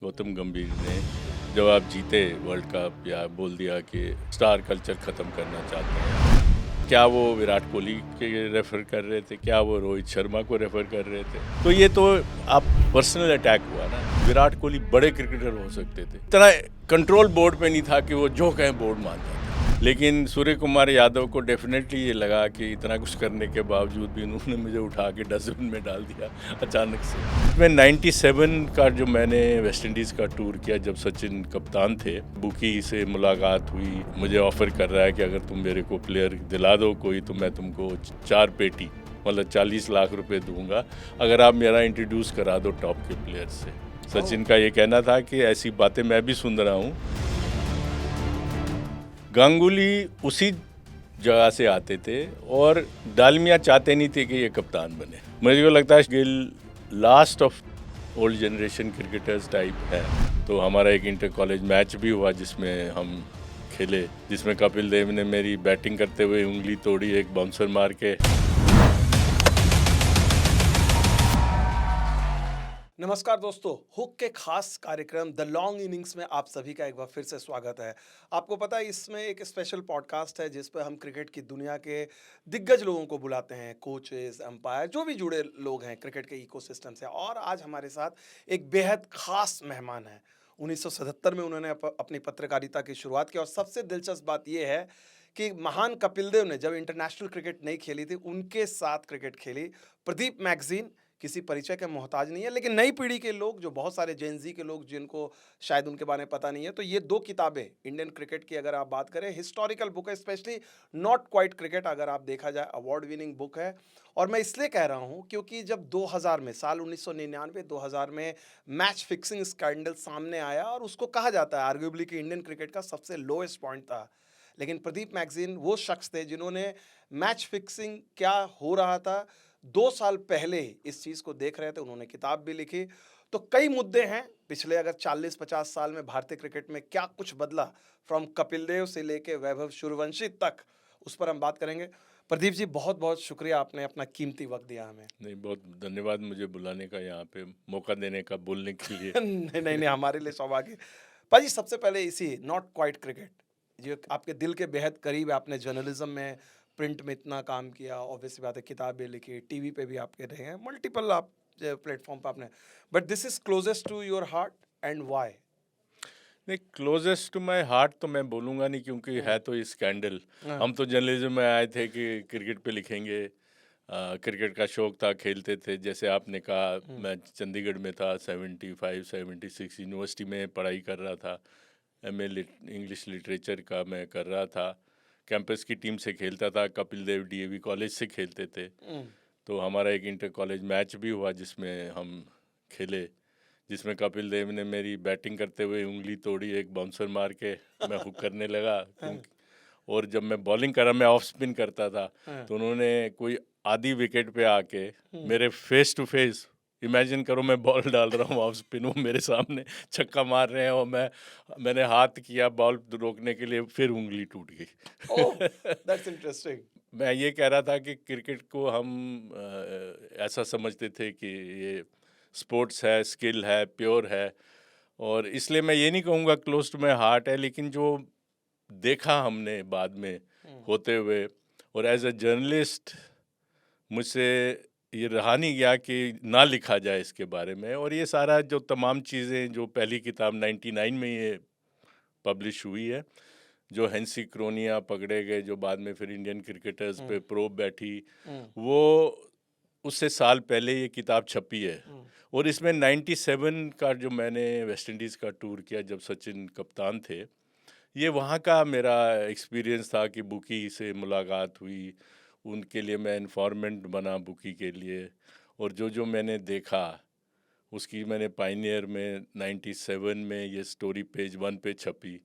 गौतम गंभीर ने जब आप जीते वर्ल्ड कप या बोल दिया कि स्टार कल्चर ख़त्म करना चाहते हैं, क्या वो विराट कोहली के रेफ़र कर रहे थे, क्या वो रोहित शर्मा को रेफ़र कर रहे थे? तो ये तो आप पर्सनल अटैक हुआ ना। विराट कोहली बड़े क्रिकेटर हो सकते थे, इतना कंट्रोल बोर्ड पे नहीं था कि वो जो कहें बोर्ड मान जाता। लेकिन सूर्य कुमार यादव को डेफिनेटली ये लगा कि इतना कुछ करने के बावजूद भी उन्होंने मुझे उठा के डस्टबिन में डाल दिया अचानक से। मैं 97 का जो मैंने वेस्ट इंडीज़ का टूर किया, जब सचिन कप्तान थे, बुकी से मुलाकात हुई, मुझे ऑफ़र कर रहा है कि अगर तुम मेरे को प्लेयर दिला दो कोई तो मैं तुमको 4 पेटी मतलब 40 लाख रुपए दूंगा अगर आप मेरा इंट्रोड्यूस करा दो टॉप के प्लेयर से। सचिन का ये कहना था कि ऐसी बातें मैं भी सुन रहा हूँ। गांगुली उसी जगह से आते थे और डालमिया चाहते नहीं थे कि ये कप्तान बने। मुझे को लगता है Gill last of old generation cricketers type है। तो हमारा एक इंटर कॉलेज मैच भी हुआ जिसमें हम खेले, जिसमें कपिल देव ने मेरी बैटिंग करते हुए उंगली तोड़ी एक बाउंसर मार के। नमस्कार दोस्तों, हुक के खास कार्यक्रम द लॉन्ग इनिंग्स में आप सभी का एक बार फिर से स्वागत है। आपको पता है इसमें एक स्पेशल पॉडकास्ट है जिस पर हम क्रिकेट की दुनिया के दिग्गज लोगों को बुलाते हैं, कोचेस, अंपायर, जो भी जुड़े लोग हैं क्रिकेट के इकोसिस्टम से। और आज हमारे साथ एक बेहद खास मेहमान है। 1977 में उन्होंने अपनी पत्रकारिता की शुरुआत की और सबसे दिलचस्प बात यह है कि महान कपिल देव ने जब इंटरनेशनल क्रिकेट नहीं खेली थी, उनके साथ क्रिकेट खेली। प्रदीप मैगजीन किसी परिचय के मोहताज नहीं है, लेकिन नई पीढ़ी के लोग, जो बहुत सारे जेनजी के लोग जिनको शायद उनके बारे में पता नहीं है, तो ये दो किताबें इंडियन क्रिकेट की अगर आप बात करें, हिस्टोरिकल बुक है, स्पेशली नॉट क्वाइट क्रिकेट अगर आप देखा जाए, अवार्ड विनिंग बुक है। और मैं इसलिए कह रहा हूं क्योंकि जब 2000 में, साल 1999 2000 में मैच फिक्सिंग स्कैंडल सामने आया और उसको कहा जाता है आर्ग्यूबली कि इंडियन क्रिकेट का सबसे लोएस्ट पॉइंट था, लेकिन प्रदीप मैगजीन वो शख्स थे जिन्होंने मैच फिक्सिंग क्या हो रहा था 2 साल पहले इस चीज को देख रहे थे। उन्होंने किताब भी लिखी। तो कई मुद्दे हैं पिछले अगर 40-50 साल में भारतीय क्रिकेट में क्या कुछ बदला, फ्रॉम कपिल देव से लेके वैभव सूर्यवंशी तक, उस पर हम बात करेंगे। प्रदीप जी, बहुत बहुत शुक्रिया, आपने अपना कीमती वक्त दिया हमें। नहीं, बहुत धन्यवाद मुझे बुलाने का, यहाँ पे मौका देने का, बोलने के लिए। नहीं नहीं नहीं, हमारे लिए सौभाग्य। पाजी, सबसे पहले इसी नॉट क्वाइट क्रिकेट जो आपके दिल के बेहद करीब है, आपने जर्नलिज्म में, प्रिंट में इतना काम किया, ऑब्वियसली बात है, किताबें लिखी, टीवी पे भी आपके रहे हैं, मल्टीपल आप प्लेटफॉर्म पे आपने, but this is closest to your heart, and why? नहीं, क्लोजेस्ट टू माय हार्ट तो मैं बोलूँगा नहीं, क्योंकि है तो ये स्कैंडल। हम तो जर्नलिज्म में आए थे कि क्रिकेट पे लिखेंगे। क्रिकेट का शौक था, खेलते थे। जैसे आपने कहा, मैं चंडीगढ़ में था, 75-76 यूनिवर्सिटी में पढ़ाई कर रहा था। एमए इंग्लिश लिटरेचर का मैं कर रहा था। कैंपस की टीम से खेलता था, कपिल देव डीएवी कॉलेज से खेलते थे। तो हमारा एक इंटर कॉलेज मैच भी हुआ जिसमें हम खेले, जिसमें कपिल देव ने मेरी बैटिंग करते हुए उंगली तोड़ी एक बाउंसर मार के। मैं हुक करने लगा क्योंकि, और जब मैं बॉलिंग करा, मैं ऑफ स्पिन करता था, तो उन्होंने कोई आधी विकेट पे आके मेरे फेस टू फेस, इमेजिन करो मैं बॉल डाल रहा हूँ ऑफ स्पिन, वो मेरे सामने छक्का मार रहे हैं और मैंने हाथ किया बॉल रोकने के लिए, फिर उंगली टूट ओह, गई। That's interesting. मैं ये कह रहा था कि क्रिकेट को हम ऐसा समझते थे कि ये स्पोर्ट्स है, स्किल है, प्योर है, और इसलिए मैं ये नहीं कहूँगा क्लोज टू माई हार्ट है, लेकिन जो देखा हमने बाद में होते हुए, और एज अ जर्नलिस्ट मुझसे ये रहा नहीं गया कि ना लिखा जाए इसके बारे में। और ये सारा जो तमाम चीज़ें, जो पहली किताब 99 में ये पब्लिश हुई है, जो हेंसी क्रोनिया पकड़े गए, जो बाद में फिर इंडियन क्रिकेटर्स पे प्रोब बैठी, वो उससे साल पहले ये किताब छपी है। और इसमें 97 का जो मैंने वेस्ट इंडीज़ का टूर किया, जब सचिन कप्तान थे, ये वहाँ का मेरा एक्सपीरियंस था कि बुकी से मुलाकात हुई, उनके लिए मैं इन्फॉर्मेंट बना बुकी के लिए, और जो जो मैंने देखा उसकी मैंने पाइनियर में 97 में ये स्टोरी पेज 1 पे छपी।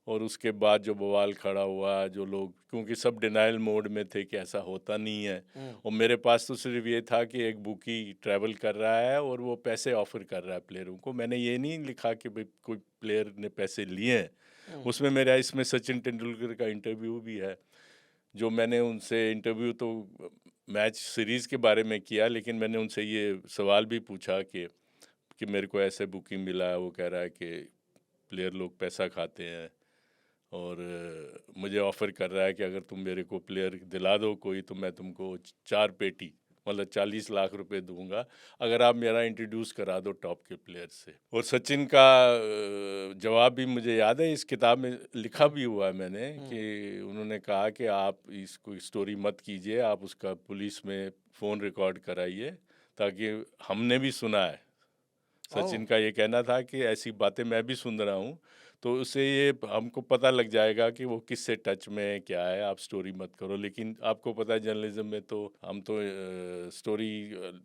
और उसके बाद जो बवाल खड़ा हुआ, जो लोग, क्योंकि सब डिनाइल मोड में थे कि ऐसा होता नहीं है, और मेरे पास तो सिर्फ ये था कि एक बुकी ट्रैवल कर रहा है और वो पैसे ऑफर कर रहा है प्लेयरों को। मैंने ये नहीं लिखा कि भाई कोई प्लेयर ने पैसे लिए हैं। उसमें मेरा, इसमें सचिन तेंदुलकर का इंटरव्यू भी है, जो मैंने उनसे इंटरव्यू तो मैच सीरीज़ के बारे में किया, लेकिन मैंने उनसे ये सवाल भी पूछा कि कि मेरे को ऐसे बुकिंग मिला है, वो कह रहा है कि प्लेयर लोग पैसा खाते हैं और मुझे ऑफ़र कर रहा है कि अगर तुम मेरे को प्लेयर दिला दो कोई तो मैं तुमको 4 पेटी मतलब 40 लाख रुपए दूंगा अगर आप मेरा इंट्रोड्यूस करा दो टॉप के प्लेयर से। और सचिन का जवाब भी मुझे याद है, इस किताब में लिखा भी हुआ है मैंने कि उन्होंने कहा कि आप इसको स्टोरी मत कीजिए, आप उसका पुलिस में फ़ोन रिकॉर्ड कराइए ताकि हमने भी सुना है। सचिन का ये कहना था कि ऐसी बातें मैं भी सुन रहा हूँ तो उससे ये हमको पता लग जाएगा कि वो किससे टच में है, क्या है, आप स्टोरी मत करो। लेकिन आपको पता है जर्नलिज्म में तो हम तो स्टोरी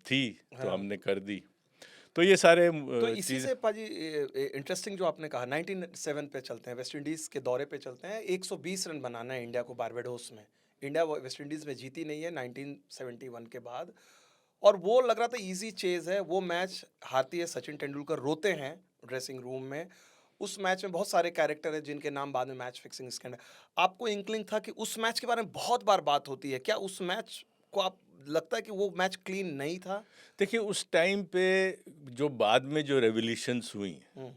थी तो हाँ। हमने कर दी। तो ये सारे तो इसी चीज़ से पाजी इंटरेस्टिंग जो आपने कहा 1907 पे चलते हैं, वेस्ट इंडीज के दौरे पे चलते हैं। 120 रन बनाना है इंडिया को बारबाडोस में। इंडिया वेस्ट इंडीज में जीती नहीं है 1971 के बाद, और वो लग रहा था इजी चेज है। वो मैच हारती है, सचिन तेंदुलकर रोते हैं ड्रेसिंग रूम में। उस मैच में बहुत सारे कैरेक्टर हैं जिनके नाम बाद में मैच फिक्सिंग स्कैंडल। आपको इंक्लिंग था कि उस मैच के बारे में बहुत बार बात होती है, क्या उस मैच को आप लगता है कि वो मैच क्लीन नहीं था? देखिए उस टाइम पे जो बाद में जो रेवोल्यूशंस हुई, हम्म,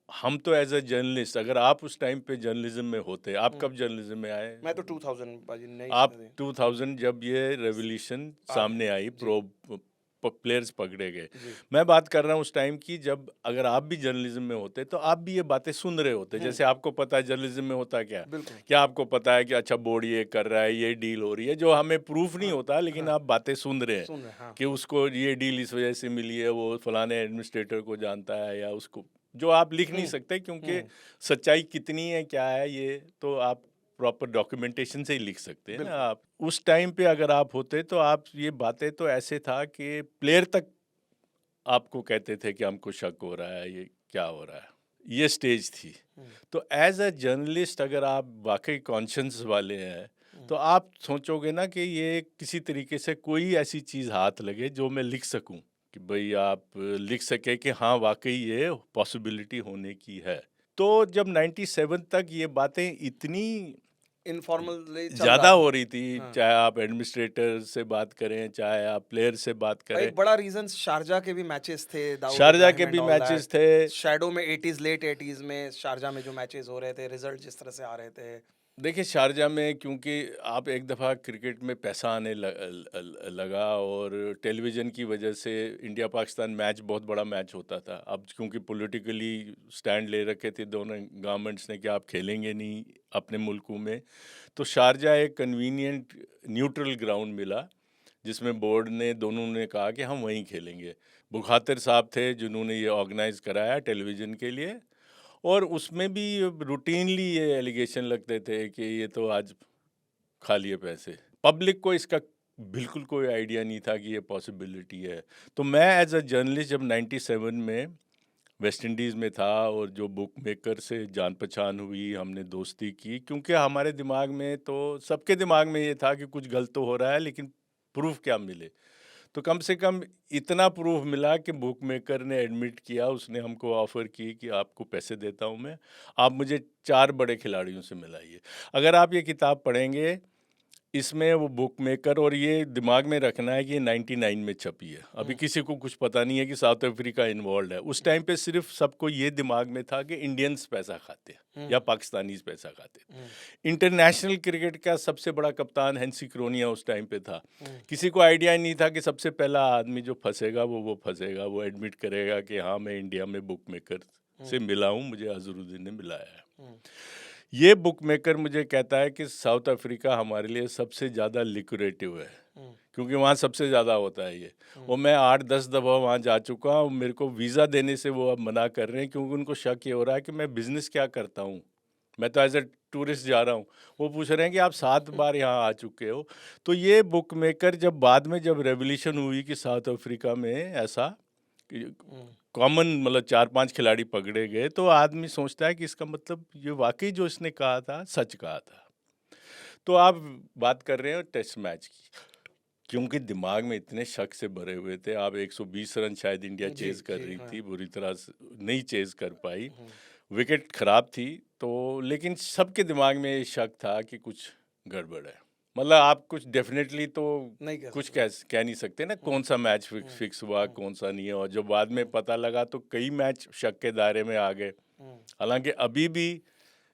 हम तो एज अ जर्नलिस्ट, अगर आप उस टाइम पे जर्नलिज्म में होते, आप हम्म। कब जर्नलिज्म में आए? मैं तो 2000 पाजी नई आप सदी 2000 जब ये रेवोल्यूशन आ गए। सामने आई, जी प्लेयर्स पकड़े गए। जी। मैं बात कर रहा हूँ उस टाइम की जब अगर आप भी जर्नलिज्म में होते तो आप भी ये बातें सुन रहे होते। जैसे आपको पता है जर्नलिज्म में होता क्या, बिल्कुल। क्या आपको पता है कि अच्छा बोर्ड ये कर रहा है, ये डील हो रही है, जो हमें प्रूफ नहीं हाँ होता लेकिन हाँ। आप बातें सुन रहे हैं सुन रहे हैं, हाँ। कि उसको ये डील इस वजह से मिली है, वो फलाने एडमिनिस्ट्रेटर को जानता है, या उसको जो आप लिख नहीं सकते क्योंकि सच्चाई कितनी है क्या है ये तो आप प्रॉपर डॉक्यूमेंटेशन से ही लिख सकते हैं ना बिल्कुल। आप। उस टाइम पे अगर आप होते तो आप ये बातें तो ऐसे था कि प्लेयर तक आपको कहते थे कि हमको शक हो रहा है, ये क्या हो रहा है, ये स्टेज थी। तो एज अ जर्नलिस्ट अगर आप वाकई कॉन्शियस वाले हैं तो आप सोचोगे ना कि ये किसी तरीके से कोई ऐसी चीज़ हाथ लगे जो मैं लिख सकूं, कि भाई आप लिख सके कि हाँ वाकई ये पॉसिबिलिटी होने की है। तो जब 97 तक ये बातें इतनी इनफॉर्मली चल ज़्यादा रहा हो था। रही थी, हाँ। चाहे आप एडमिनिस्ट्रेटर से बात करें, चाहे आप प्लेयर से बात और करें। एक बड़ा रीजन शारजा के भी मैचेस थे, दाऊद शारजा के इब्राहिम एंड भी ऑल मैचेस दैट। थे। शैडो में 80s लेट 80s में शारजा में जो मैचेस हो रहे थे, रिजल्ट जिस तरह से आ रहे थे। देखिए शारजा में क्योंकि आप एक दफ़ा क्रिकेट में पैसा आने लगा और टेलीविज़न की वजह से इंडिया पाकिस्तान मैच बहुत बड़ा मैच होता था। अब क्योंकि पॉलिटिकली स्टैंड ले रखे थे दोनों गवर्नमेंट्स ने कि आप खेलेंगे नहीं अपने मुल्कों में, तो शारजा एक कन्वीनियंट न्यूट्रल ग्राउंड मिला जिसमें बोर्ड ने दोनों ने कहा कि हम वहीं खेलेंगे। बुखातिर साहब थे जिन्होंने ये ऑर्गेनाइज़ कराया टेलीविज़न के लिए, और उसमें भी रूटीनली ये एलिगेशन लगते थे कि ये तो आज खा लिए पैसे। पब्लिक को इसका बिल्कुल कोई आइडिया नहीं था कि ये पॉसिबिलिटी है। तो मैं एज अ जर्नलिस्ट जब 97 में वेस्ट इंडीज़ में था और जो बुक मेकर से जान पहचान हुई, हमने दोस्ती की, क्योंकि हमारे दिमाग में तो सबके दिमाग में ये था कि कुछ गलत तो हो रहा है लेकिन प्रूफ क्या मिले। तो कम से कम इतना प्रूफ मिला कि बुक मेकर ने एडमिट किया, उसने हमको ऑफ़र की कि आपको पैसे देता हूँ मैं, आप मुझे 4 बड़े खिलाड़ियों से मिलाइए। अगर आप ये किताब पढ़ेंगे, इसमें वो बुक मेकर, और ये दिमाग में रखना है कि ये 99 में छपी है। अभी किसी को कुछ पता नहीं है कि साउथ अफ्रीका इन्वॉल्व है। उस टाइम पे सिर्फ सबको ये दिमाग में था कि इंडियंस पैसा खाते हैं या पाकिस्तानीज़ पैसा खाते हैं। इंटरनेशनल क्रिकेट का सबसे बड़ा कप्तान हेंसी क्रोनिया उस टाइम पे था। किसी को आइडिया नहीं था कि सबसे पहला आदमी जो फंसेगा वो फंसेगा, वो एडमिट करेगा कि हाँ मैं इंडिया में बुक मेकर से मिला हूँ, मुझे अजहरुद्दीन ने मिलाया है। ये बुक मेकर मुझे कहता है कि साउथ अफ्रीका हमारे लिए सबसे ज़्यादा लिक्रेटिव है क्योंकि वहाँ सबसे ज़्यादा होता है ये। और मैं 8-10 दफ़ा वहाँ जा चुका हूँ, मेरे को वीज़ा देने से वो अब मना कर रहे हैं क्योंकि उनको शक ये हो रहा है कि मैं बिज़नेस क्या करता हूँ, मैं तो एज ए टूरिस्ट जा रहा हूँ। वो पूछ रहे हैं कि आप 7 बार यहाँ आ चुके हो। तो ये बुक मेकर जब बाद में जब रेवोल्यूशन हुई कि साउथ अफ्रीका में ऐसा कॉमन मतलब 4-5 खिलाड़ी पकड़े गए, तो आदमी सोचता है कि इसका मतलब ये वाकई जो इसने कहा था सच कहा था। तो आप बात कर रहे हो टेस्ट मैच की, क्योंकि दिमाग में इतने शक से भरे हुए थे। आप 120 रन शायद इंडिया जी चेज कर जी। रही हाँ। थी, बुरी तरह से नहीं चेज कर पाई, विकेट खराब थी, तो लेकिन सबके दिमाग में ये शक था कि कुछ गड़बड़ है। मतलब आप कुछ डेफिनेटली तो नहीं कह कुछ सकते। कह नहीं सकते ना कौन सा मैच फिक्स हुआ कौन सा नहीं है, और जो बाद में पता लगा तो कई मैच शक के दायरे में आ गए। हालांकि अभी भी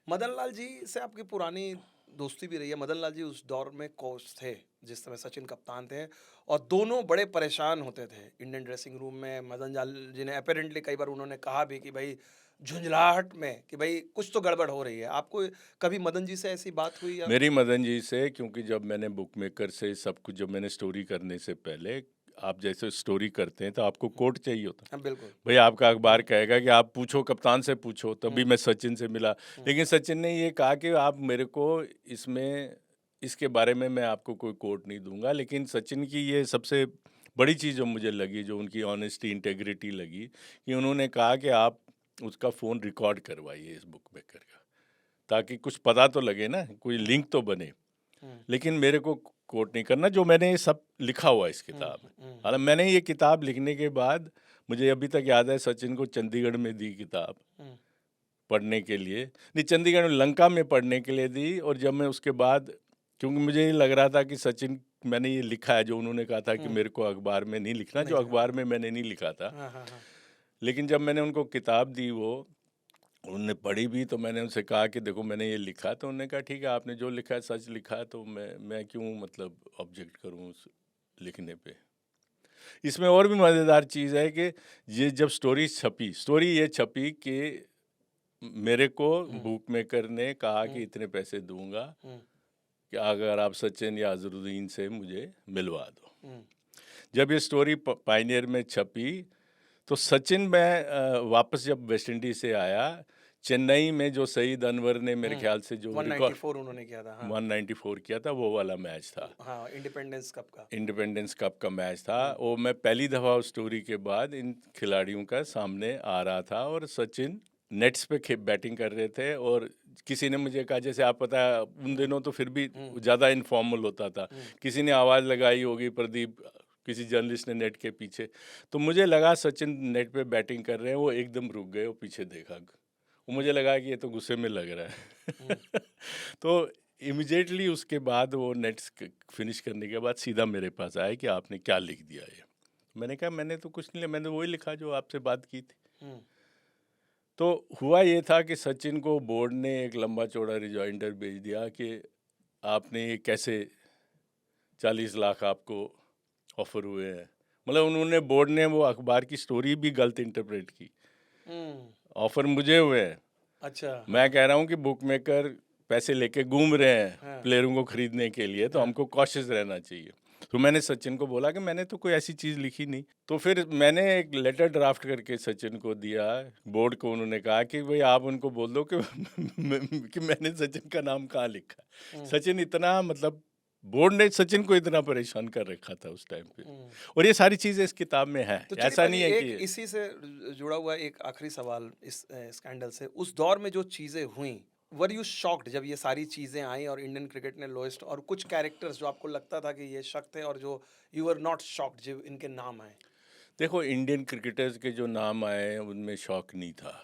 मदन लाल जी से आपकी पुरानी दोस्ती भी रही है। मदन लाल जी उस दौर में कोच थे जिस समय सचिन कप्तान थे, और दोनों बड़े परेशान होते थे इंडियन ड्रेसिंग रूम में। मदन लाल जी ने अपेरेंटली कई बार उन्होंने कहा भी कि भाई झुंझलाहट में कि भाई कुछ तो गड़बड़ हो रही है। आपको कभी मदन जी से ऐसी बात हुई या? मेरी मदन जी से, क्योंकि जब मैंने बुक मेकर से सब कुछ, जब मैंने स्टोरी करने से पहले, आप जैसे स्टोरी करते हैं तो आपको कोट चाहिए होता है। हाँ, बिल्कुल। भाई आपका अखबार कहेगा कि आप पूछो, कप्तान से पूछो, तभी मैं सचिन से मिला। लेकिन सचिन ने ये कहा कि आप मेरे को इसमें, इसके बारे में मैं आपको कोई कोट नहीं दूंगा। लेकिन सचिन की ये सबसे बड़ी चीज़ जो मुझे लगी, जो उनकी ऑनेस्टी इंटेग्रिटी लगी, कि उन्होंने कहा कि आप उसका फ़ोन रिकॉर्ड करवाइए इस बुक मेकर का, ताकि कुछ पता तो लगे ना, कोई लिंक तो बने। लेकिन मेरे को कोट नहीं करना, जो मैंने ये सब लिखा हुआ है इस किताब में। हालांकि मैंने ये किताब लिखने के बाद, मुझे अभी तक याद है, सचिन को चंडीगढ़ में दी किताब पढ़ने के लिए, नहीं चंडीगढ़ में, लंका में पढ़ने के लिए दी। और जब मैं उसके बाद, क्योंकि मुझे ये लग रहा था कि सचिन, मैंने ये लिखा है जो उन्होंने कहा था कि मेरे को अखबार में नहीं लिखना, जो अखबार में मैंने नहीं लिखा था। हाँ, हाँ, हाँ। लेकिन जब मैंने उनको किताब दी, वो उन्होंने पढ़ी भी, तो मैंने उनसे कहा कि देखो मैंने ये लिखा। तो उन्होंने कहा ठीक है, आपने जो लिखा है सच लिखा है, तो मैं क्यों मतलब ऑब्जेक्ट करूं उस लिखने पे। इसमें और भी मज़ेदार चीज़ है कि ये जब स्टोरी छपी, स्टोरी ये छपी कि मेरे को बुक मेकर ने कहा कि इतने पैसे दूंगा कि अगर आप सचिन या अजरुद्दीन से मुझे मिलवा दो। जब ये स्टोरी पायनियर में छपी, तो सचिन, मैं वापस जब वेस्ट इंडीज से आया, चेन्नई में जो सईद अनवर ने मेरे ख्याल से जो रिकॉर्ड 194 उन्होंने किया था। हाँ, 194 किया था, वो वाला मैच था, हाँ, इंडिपेंडेंस कप का। इंडिपेंडेंस कप का मैच था। वो मैं पहली दफ़ा उस स्टोरी के बाद इन खिलाड़ियों का सामने आ रहा था, और सचिन नेट्स पे बैटिंग कर रहे थे। और किसी ने मुझे कहा, जैसे आप पता है उन दिनों तो फिर भी ज़्यादा इनफॉर्मल होता था, किसी ने आवाज़ लगाई होगी, प्रदीप, किसी जर्नलिस्ट ने नेट के पीछे, तो मुझे लगा सचिन नेट पे बैटिंग कर रहे हैं। वो एकदम रुक गए, वो पीछे देखा, वो मुझे लगा कि ये तो गुस्से में लग रहा है। तो इमिजिएटली उसके बाद वो नेट्स फिनिश करने के बाद सीधा मेरे पास आए कि आपने क्या लिख दिया ये। मैंने कहा मैंने तो कुछ नहीं लिखा, मैंने वही लिखा जो आपसे बात की थी। तो हुआ ये था कि सचिन को बोर्ड ने एक लंबा चौड़ा रिजॉइंडर भेज दिया कि आपने ये कैसे 40 लाख आपको ऑफर हुए हैं। मतलब उन्होंने, बोर्ड ने वो अखबार की स्टोरी भी गलत इंटरप्रेट की। ऑफर मुझे हुए हैं, अच्छा। मैं कह रहा हूँ कि बुक मेकर पैसे लेके घूम रहे हैं प्लेयरों को खरीदने के लिए, तो हमको कॉशियस रहना चाहिए। तो मैंने सचिन को बोला कि मैंने तो कोई ऐसी चीज़ लिखी नहीं। तो फिर मैंने एक लेटर ड्राफ्ट करके सचिन को दिया, बोर्ड को। उन्होंने कहा कि भाई आप उनको बोल दो कि कि मैंने सचिन का नाम कहाँ लिखा। सचिन इतना, मतलब बोर्ड ने सचिन को इतना परेशान कर रखा था उस टाइम पे। और ये सारी चीज़ें इस किताब में है, तो ऐसा चलिए नहीं है एक कि इसी से जुड़ा हुआ एक आखिरी सवाल इस स्कैंडल से। उस दौर में जो चीज़ें हुई, वर यू शॉक्ड जब ये सारी चीज़ें आई और इंडियन क्रिकेट ने लोएस्ट, और कुछ कैरेक्टर्स जो आपको लगता था कि ये शक थे, और जो यू वर नॉट शॉक्ड जब इनके नाम आए? देखो, इंडियन क्रिकेटर्स के जो नाम आए उनमें शौक नहीं था।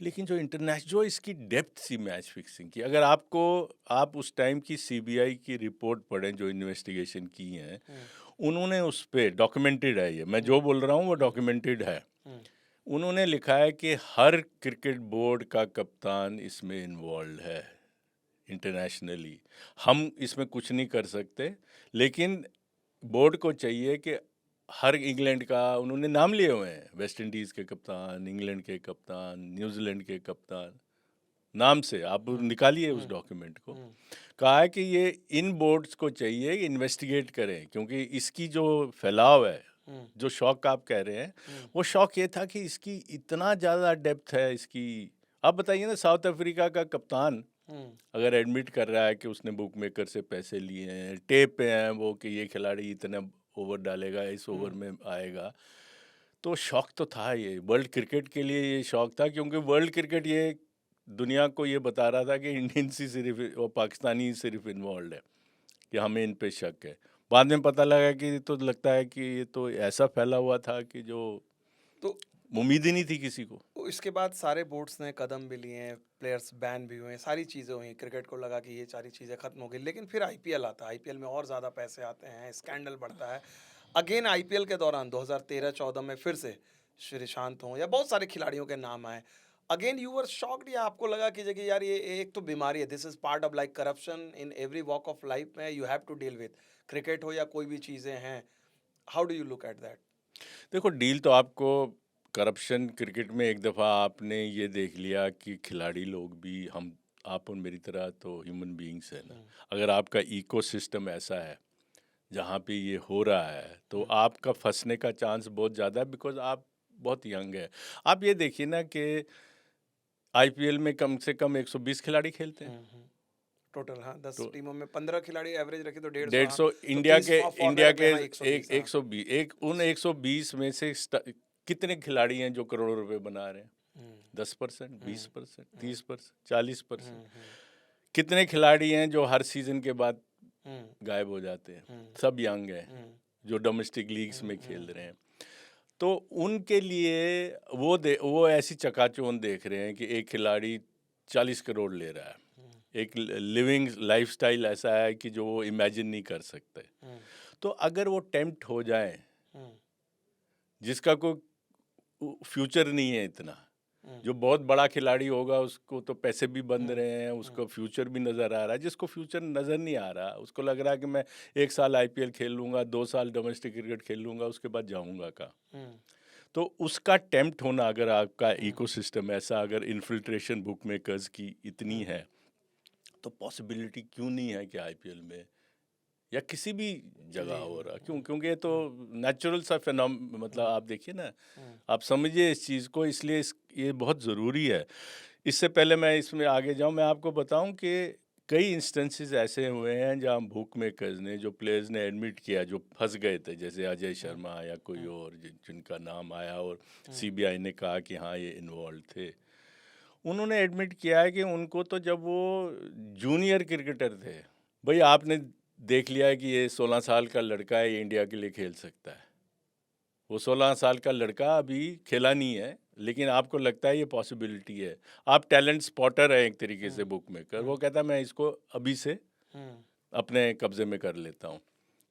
लेकिन जो इंटरनेशनल, जो इसकी डेप्थ सी मैच फिक्सिंग की, अगर आपको, आप उस टाइम की सीबीआई की रिपोर्ट पढ़ें जो इन्वेस्टिगेशन की हैं, उन्होंने उस पे डॉक्यूमेंटेड है, ये मैं जो बोल रहा हूँ वो डॉक्यूमेंटेड है। उन्होंने लिखा है कि हर क्रिकेट बोर्ड का कप्तान इसमें इन्वॉल्व है इंटरनेशनली। हम इसमें कुछ नहीं कर सकते, लेकिन बोर्ड को चाहिए कि हर इंग्लैंड का, उन्होंने नाम लिए हुए हैं, वेस्ट इंडीज़ के कप्तान, इंग्लैंड के कप्तान, न्यूजीलैंड के कप्तान, नाम से आप निकालिए उस डॉक्यूमेंट को। कहा है कि ये इन बोर्ड्स को चाहिए इन्वेस्टिगेट करें, क्योंकि इसकी जो फैलाव है, जो शौक आप कह रहे हैं, वो शौक ये था कि इसकी इतना ज़्यादा डेप्थ है इसकी। आप बताइए ना, साउथ अफ्रीका का कप्तान अगर एडमिट कर रहा है कि उसने बुक मेकर से पैसे लिए हैं, टेप पे हैं वो कि ये खिलाड़ी इतने ओवर डालेगा, इस ओवर में आएगा, तो शौक तो था। ये वर्ल्ड क्रिकेट के लिए ये शौक था, क्योंकि वर्ल्ड क्रिकेट ये दुनिया को ये बता रहा था कि इंडियन सी सिर्फ और पाकिस्तानी सिर्फ इन्वॉल्व है, कि हमें इन पे शक है। बाद में पता लगा कि तो लगता है कि ये तो ऐसा फैला हुआ था कि जो तो उम्मीद ही नहीं थी किसी को। तो इसके बाद सारे बोर्ड्स ने कदम भी लिए हैं, प्लेयर्स बैन भी हुए हैं, सारी चीज़ें हुई, क्रिकेट को लगा कि ये सारी चीज़ें खत्म हो गई, लेकिन फिर आईपीएल आता है, आईपीएल में और ज़्यादा पैसे आते हैं, स्कैंडल बढ़ता है। अगेन आईपीएल के दौरान 2013-14 में फिर से श्रीशांत हों या बहुत सारे खिलाड़ियों के नाम आए। अगेन यू वर शॉक्ड या आपको लगा कि जगह यार ये एक तो बीमारी है, this is part of like corruption in every walk of life में you have to deal with, cricket हो या कोई भी चीज़ें हैं, how do you look at that? देखो डील तो आपको करप्शन क्रिकेट में एक दफ़ा आपने ये देख लिया कि खिलाड़ी लोग भी हम आप और मेरी तरह तो ह्यूमन बीइंग्स है ना। अगर आपका इकोसिस्टम ऐसा है जहाँ पे ये हो रहा है तो आपका फंसने का चांस बहुत ज़्यादा है, बिकॉज आप बहुत यंग है। आप ये देखिए ना कि आईपीएल में कम से कम 120 खिलाड़ी खेलते हैं। टोटल हाँ 10 तो टीमों में 15 खिलाड़ी एवरेज रखे तो 150, डेढ़ हाँ सौ तो इंडिया 30 के फॉर्मेट पे हाँ एक 120, हाँ 120 एक उन 120 में से कितने खिलाड़ी हैं जो करोड़ों रुपए बना रहे हैं? 10%, 20%, 30%, 40%। कितने खिलाड़ी हैं जो हर सीजन के बाद गायब हो जाते हैं? सब यंग हैं जो डोमेस्टिक लीग्स में खेल रहे हैं। तो उनके लिए वो ऐसी चकाचौंध देख रहे हैं कि एक खिलाड़ी 40 करोड़ ले रहा है। एक लिविंग लाइफस्टाइल ऐसा है कि जो वो इमेजिन नहीं कर सकते। तो अगर वो टेम्प्ट हो जाए, जिसका कोई फ्यूचर नहीं है इतना, जो बहुत बड़ा खिलाड़ी होगा उसको तो पैसे भी बंद रहे हैं, उसको फ्यूचर भी नज़र आ रहा है। जिसको फ्यूचर नज़र नहीं आ रहा, उसको लग रहा है कि मैं 1 साल आईपीएल खेल लूँगा, 2 साल डोमेस्टिक क्रिकेट खेल लूँगा, उसके बाद जाऊँगा कहाँ? तो उसका टेम्प्ट होना, अगर आपका इकोसिस्टम ऐसा, अगर इन्फिल्ट्रेशन बुक मेकर्स की इतनी है, तो पॉसिबिलिटी क्यों नहीं है कि आईपीएल में या किसी भी जगह हो रहा? क्योंकि ये तो नेचुरल सा मतलब आप देखिए ना, आप समझिए इस चीज़ को, इसलिए ये बहुत ज़रूरी है। इससे पहले मैं इसमें आगे जाऊं, मैं आपको बताऊं कि कई इंस्टेंसेस ऐसे हुए हैं जहां बुक मेकर्स ने, जो प्लेयर्स ने एडमिट किया, जो फंस गए थे, जैसे अजय शर्मा या कोई और जिनका नाम आया और सीबीआई ने कहा कि हाँ ये इन्वॉल्व थे, उन्होंने एडमिट किया है कि उनको तो जब वो जूनियर क्रिकेटर थे, भाई आपने देख लिया है कि ये 16 साल का लड़का है, ये इंडिया के लिए खेल सकता है। वो 16 साल का लड़का अभी खेला नहीं है, लेकिन आपको लगता है ये पॉसिबिलिटी है। आप टैलेंट स्पॉटर है एक तरीके से बुक मेकर। वो कहता है मैं इसको अभी से अपने कब्जे में कर लेता हूँ।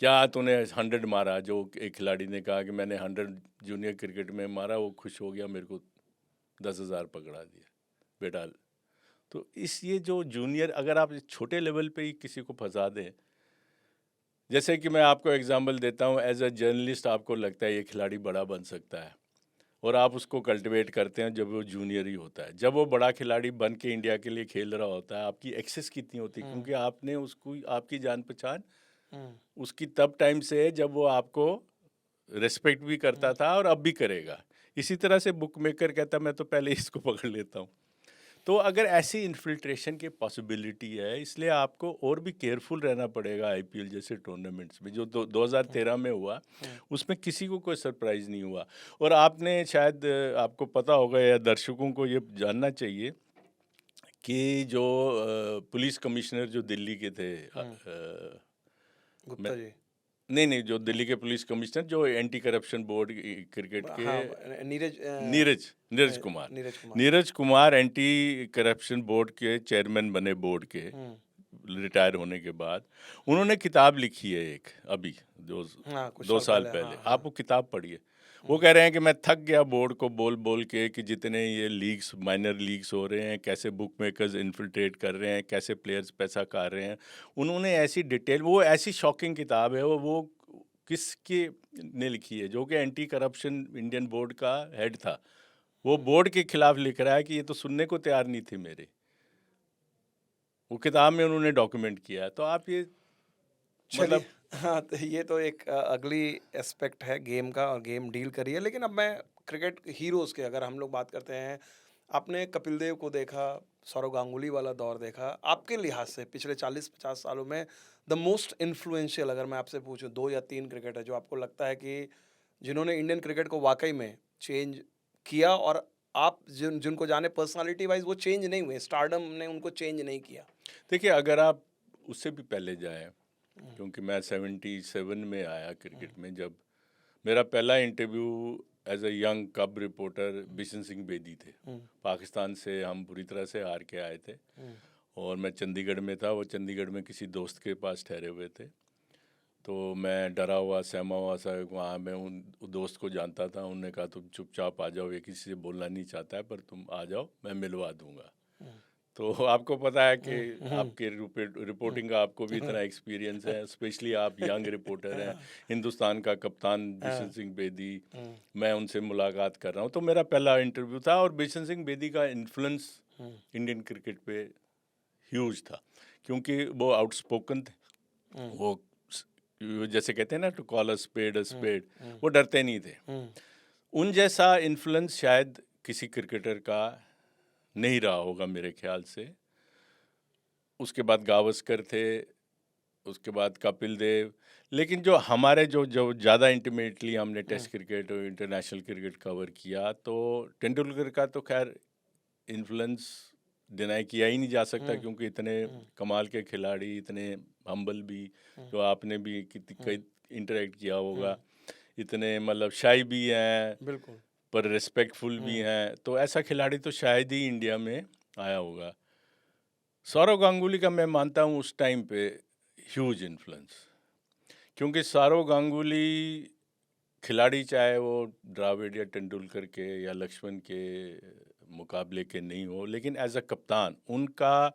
क्या तूने 100 मारा? जो एक खिलाड़ी ने कहा कि मैंने 100 जूनियर क्रिकेट में मारा, वो खुश हो गया, मेरे को 10,000 पकड़ा दिया बेटा। तो ये जो जूनियर, अगर आप छोटे लेवल पे ही किसी को फंसा दें, जैसे कि मैं आपको एग्जांपल देता हूँ, एज अ जर्नलिस्ट आपको लगता है ये खिलाड़ी बड़ा बन सकता है, और आप उसको कल्टिवेट करते हैं जब वो जूनियर ही होता है। जब वो बड़ा खिलाड़ी बन के इंडिया के लिए खेल रहा होता है, आपकी एक्सेस कितनी होती है, क्योंकि आपने उसको, आपकी जान पहचान उसकी तब टाइम से है जब वो आपको रिस्पेक्ट भी करता था और अब भी करेगा। इसी तरह से बुक मेकर कहता मैं तो पहले इसको पकड़ लेता हूँ। तो अगर ऐसी इन्फिल्ट्रेशन की पॉसिबिलिटी है, इसलिए आपको और भी केयरफुल रहना पड़ेगा। आईपीएल जैसे टूर्नामेंट्स में जो 2013 में हुआ, उसमें किसी को कोई सरप्राइज़ नहीं हुआ। और आपने शायद, आपको पता होगा या दर्शकों को ये जानना चाहिए कि जो पुलिस कमिश्नर जो दिल्ली के थे, गुप्ता जी, नहीं, जो दिल्ली के पुलिस कमिश्नर, जो एंटी करप्शन बोर्ड क्रिकेट के, हाँ Neeraj Neeraj Kumar, Neeraj Kumar, Neeraj Kumar anti corruption board के चेयरमैन बने, बोर्ड के रिटायर होने के बाद। उन्होंने किताब लिखी है एक, अभी जो हाँ कुछ 2 साल हाँ, पहले, हाँ, आप वो किताब पढ़िए। वो कह रहे हैं कि मैं थक गया बोर्ड को बोल बोल के कि जितने ये लीग्स, माइनर लीग्स हो रहे हैं, कैसे बुक मेकर्स इन्फिल्ट्रेट कर रहे हैं, कैसे प्लेयर्स पैसा खा रहे हैं। उन्होंने ऐसी डिटेल, वो ऐसी शॉकिंग किताब है, वो किसके ने लिखी है, जो कि एंटी करप्शन इंडियन बोर्ड का हेड था। वो बोर्ड के खिलाफ लिख रहा है कि ये तो सुनने को तैयार नहीं थे मेरे। वो किताब में उन्होंने डॉक्यूमेंट किया है। तो आप ये चलिए मतलब, हाँ तो ये तो एक अगली एस्पेक्ट है गेम का, और गेम डील करी है। लेकिन अब मैं क्रिकेट हीरोज़ के अगर हम लोग बात करते हैं, आपने कपिल देव को देखा, सौरव गांगुली वाला दौर देखा, आपके लिहाज से पिछले 40-50 सालों में द मोस्ट इन्फ्लुएंशियल, अगर मैं आपसे पूछूं 2 या 3 क्रिकेटर जो आपको लगता है कि जिन्होंने इंडियन क्रिकेट को वाकई में चेंज किया, और आप जिनको जाने पर्सनालिटी वाइज वो चेंज नहीं हुए, स्टारडम ने उनको चेंज नहीं किया? देखिए अगर आप उससे भी पहले जाएं, क्योंकि मैं 77 में आया क्रिकेट में, जब मेरा पहला इंटरव्यू एज अ यंग कब रिपोर्टर बिशन सिंह बेदी थे। पाकिस्तान से हम बुरी तरह से हार के आए थे और मैं चंडीगढ़ में था, वो चंडीगढ़ में किसी दोस्त के पास ठहरे हुए थे। तो मैं डरा हुआ सहमा हुआ सा वहाँ मैं उन दोस्त को जानता था। उन्होंने कहा तुम चुपचाप आ जाओ, ये किसी से बोलना नहीं चाहता है, पर तुम आ जाओ, मैं मिलवा दूंगा। तो आपको पता है कि आपके रिपोर्टिंग का आपको भी इतना एक्सपीरियंस है, स्पेशली आप यंग रिपोर्टर हैं। हिंदुस्तान का कप्तान बिशन सिंह बेदी, मैं उनसे मुलाकात कर रहा हूँ। तो मेरा पहला इंटरव्यू था और बिशन सिंह बेदी का इन्फ्लुएंस इंडियन क्रिकेट पे ह्यूज था, क्योंकि वो आउटस्पोकन थे। वो जैसे कहते हैं ना, टू कॉल अ स्पेड, वो डरते नहीं थे। उन जैसा इन्फ्लुएंस शायद किसी क्रिकेटर का नहीं रहा होगा मेरे ख्याल से। उसके बाद गावस्कर थे, उसके बाद कपिल देव, लेकिन जो हमारे जो जो ज़्यादा इंटीमेटली हमने टेस्ट क्रिकेट और इंटरनेशनल क्रिकेट कवर किया, तो तेंदुलकर का तो खैर इन्फ्लुएंस डिनाई किया ही नहीं जा सकता, क्योंकि इतने कमाल के खिलाड़ी, इतने हम्बल भी, जो आपने भी कई इंटरेक्ट किया होगा, इतने मतलब शाई भी हैं, बिल्कुल, पर रिस्पेक्टफुल भी हैं, तो ऐसा खिलाड़ी तो शायद ही इंडिया में आया होगा। सौरव गांगुली का मैं मानता हूँ उस टाइम पे ह्यूज इन्फ्लुएंस, क्योंकि सौरव गांगुली खिलाड़ी चाहे वो द्रविड़ या तेंदुलकर के या लक्ष्मण के मुकाबले के नहीं हो, लेकिन एज अ कप्तान उनका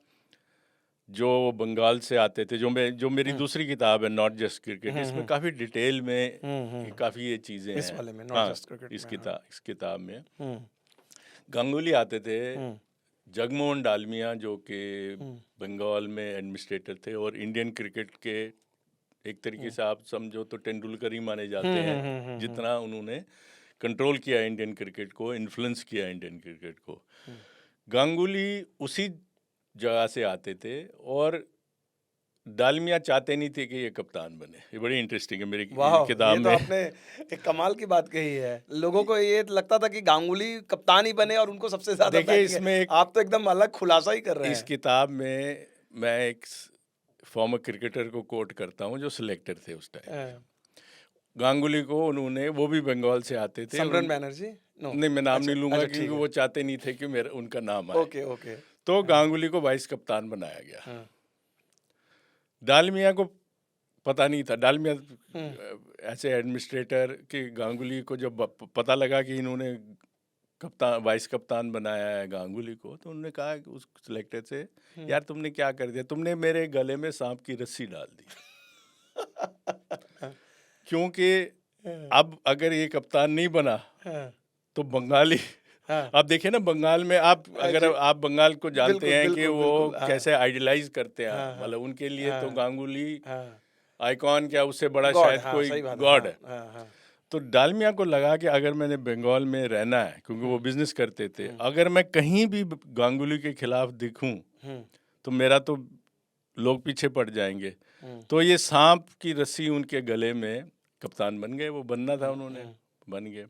जो बंगाल से आते थे, जो मेरी दूसरी किताब है नॉट जस्ट क्रिकेट, इसमें काफ़ी डिटेल में काफ़ी ये चीज़ें इस हैं। वाले में नॉट हाँ, जस्ट क्रिकेट इस में, हाँ। किताब में गांगुली आते थे, जगमोहन डालमिया जो कि बंगाल में एडमिनिस्ट्रेटर थे और इंडियन क्रिकेट के एक तरीके से आप समझो तो तेंदुलकर ही माने जाते हैं, जितना उन्होंने कंट्रोल किया इंडियन क्रिकेट को, इन्फ्लुएंस किया इंडियन क्रिकेट को। गांगुली उसी जगह से आते थे और डालमिया चाहते नहीं थे कि ये कप्तान बने। ये बड़ी इंटरेस्टिंग है मेरी वाह, किताब ये तो में। आपने एक कमाल की बात कही है। लोगों को ये लगता था कि गांगुली कप्तान ही बने और उनको सबसे ज्यादा देखिए बैटिंग है। इसमें आप तो एकदम अलग खुलासा ही कर रहे इस हैं। किताब में मैं एक फॉर्मर क्रिकेटर को कोट करता हूँ जो सिलेक्टर थे उस टाइम पे। गांगुली को उन्होंने, वो भी बंगाल से आते थे, समरन बैनर्जी? नो, नहीं मैं नाम अच्छा नहीं लूंगा अच्छा, क्योंकि ठीक है। वो चाहते नहीं थे कि मेरा उनका नाम आए। Okay okay. तो गांगुली को वाइस कप्तान बनाया गया। हाँ, डालमिया को पता नहीं था। डालमिया ऐसे एडमिनिस्ट्रेटर कि गांगुली को जब पता लगा कि इन्होंने कप्तान वाइस कप्तान बनाया है गांगुली को, तो उन्होंने कहा कि उस सिलेक्टर से, यार तुमने क्या कर दिया, तुमने मेरे गले में सांप की रस्सी डाल दी। क्योंकि अब अगर ये कप्तान नहीं बना हाँ, तो बंगाली, हाँ, आप देखिए ना बंगाल में, आप अगर जी, आप बंगाल को जानते बिल्कुल हैं कि बिल्कुल वो बिल्कुल, हाँ, कैसे आइडलाइज करते हैं, हाँ, हाँ, मतलब उनके लिए तो हाँ, गांगुली हाँ, आइकॉन, क्या उससे बड़ा गॉड, शायद हाँ, कोई सही बात है, गॉड हाँ, है। हाँ, हाँ, तो डालमिया को लगा कि अगर मैंने बंगाल में रहना है, क्योंकि वो बिजनेस करते थे, अगर मैं कहीं भी गांगुली के खिलाफ दिखूं तो मेरा तो लोग पीछे पड़ जाएंगे। तो ये सांप की रस्सी उनके गले में, कप्तान बन गए, वो बनना था उन्होंने, बन गए।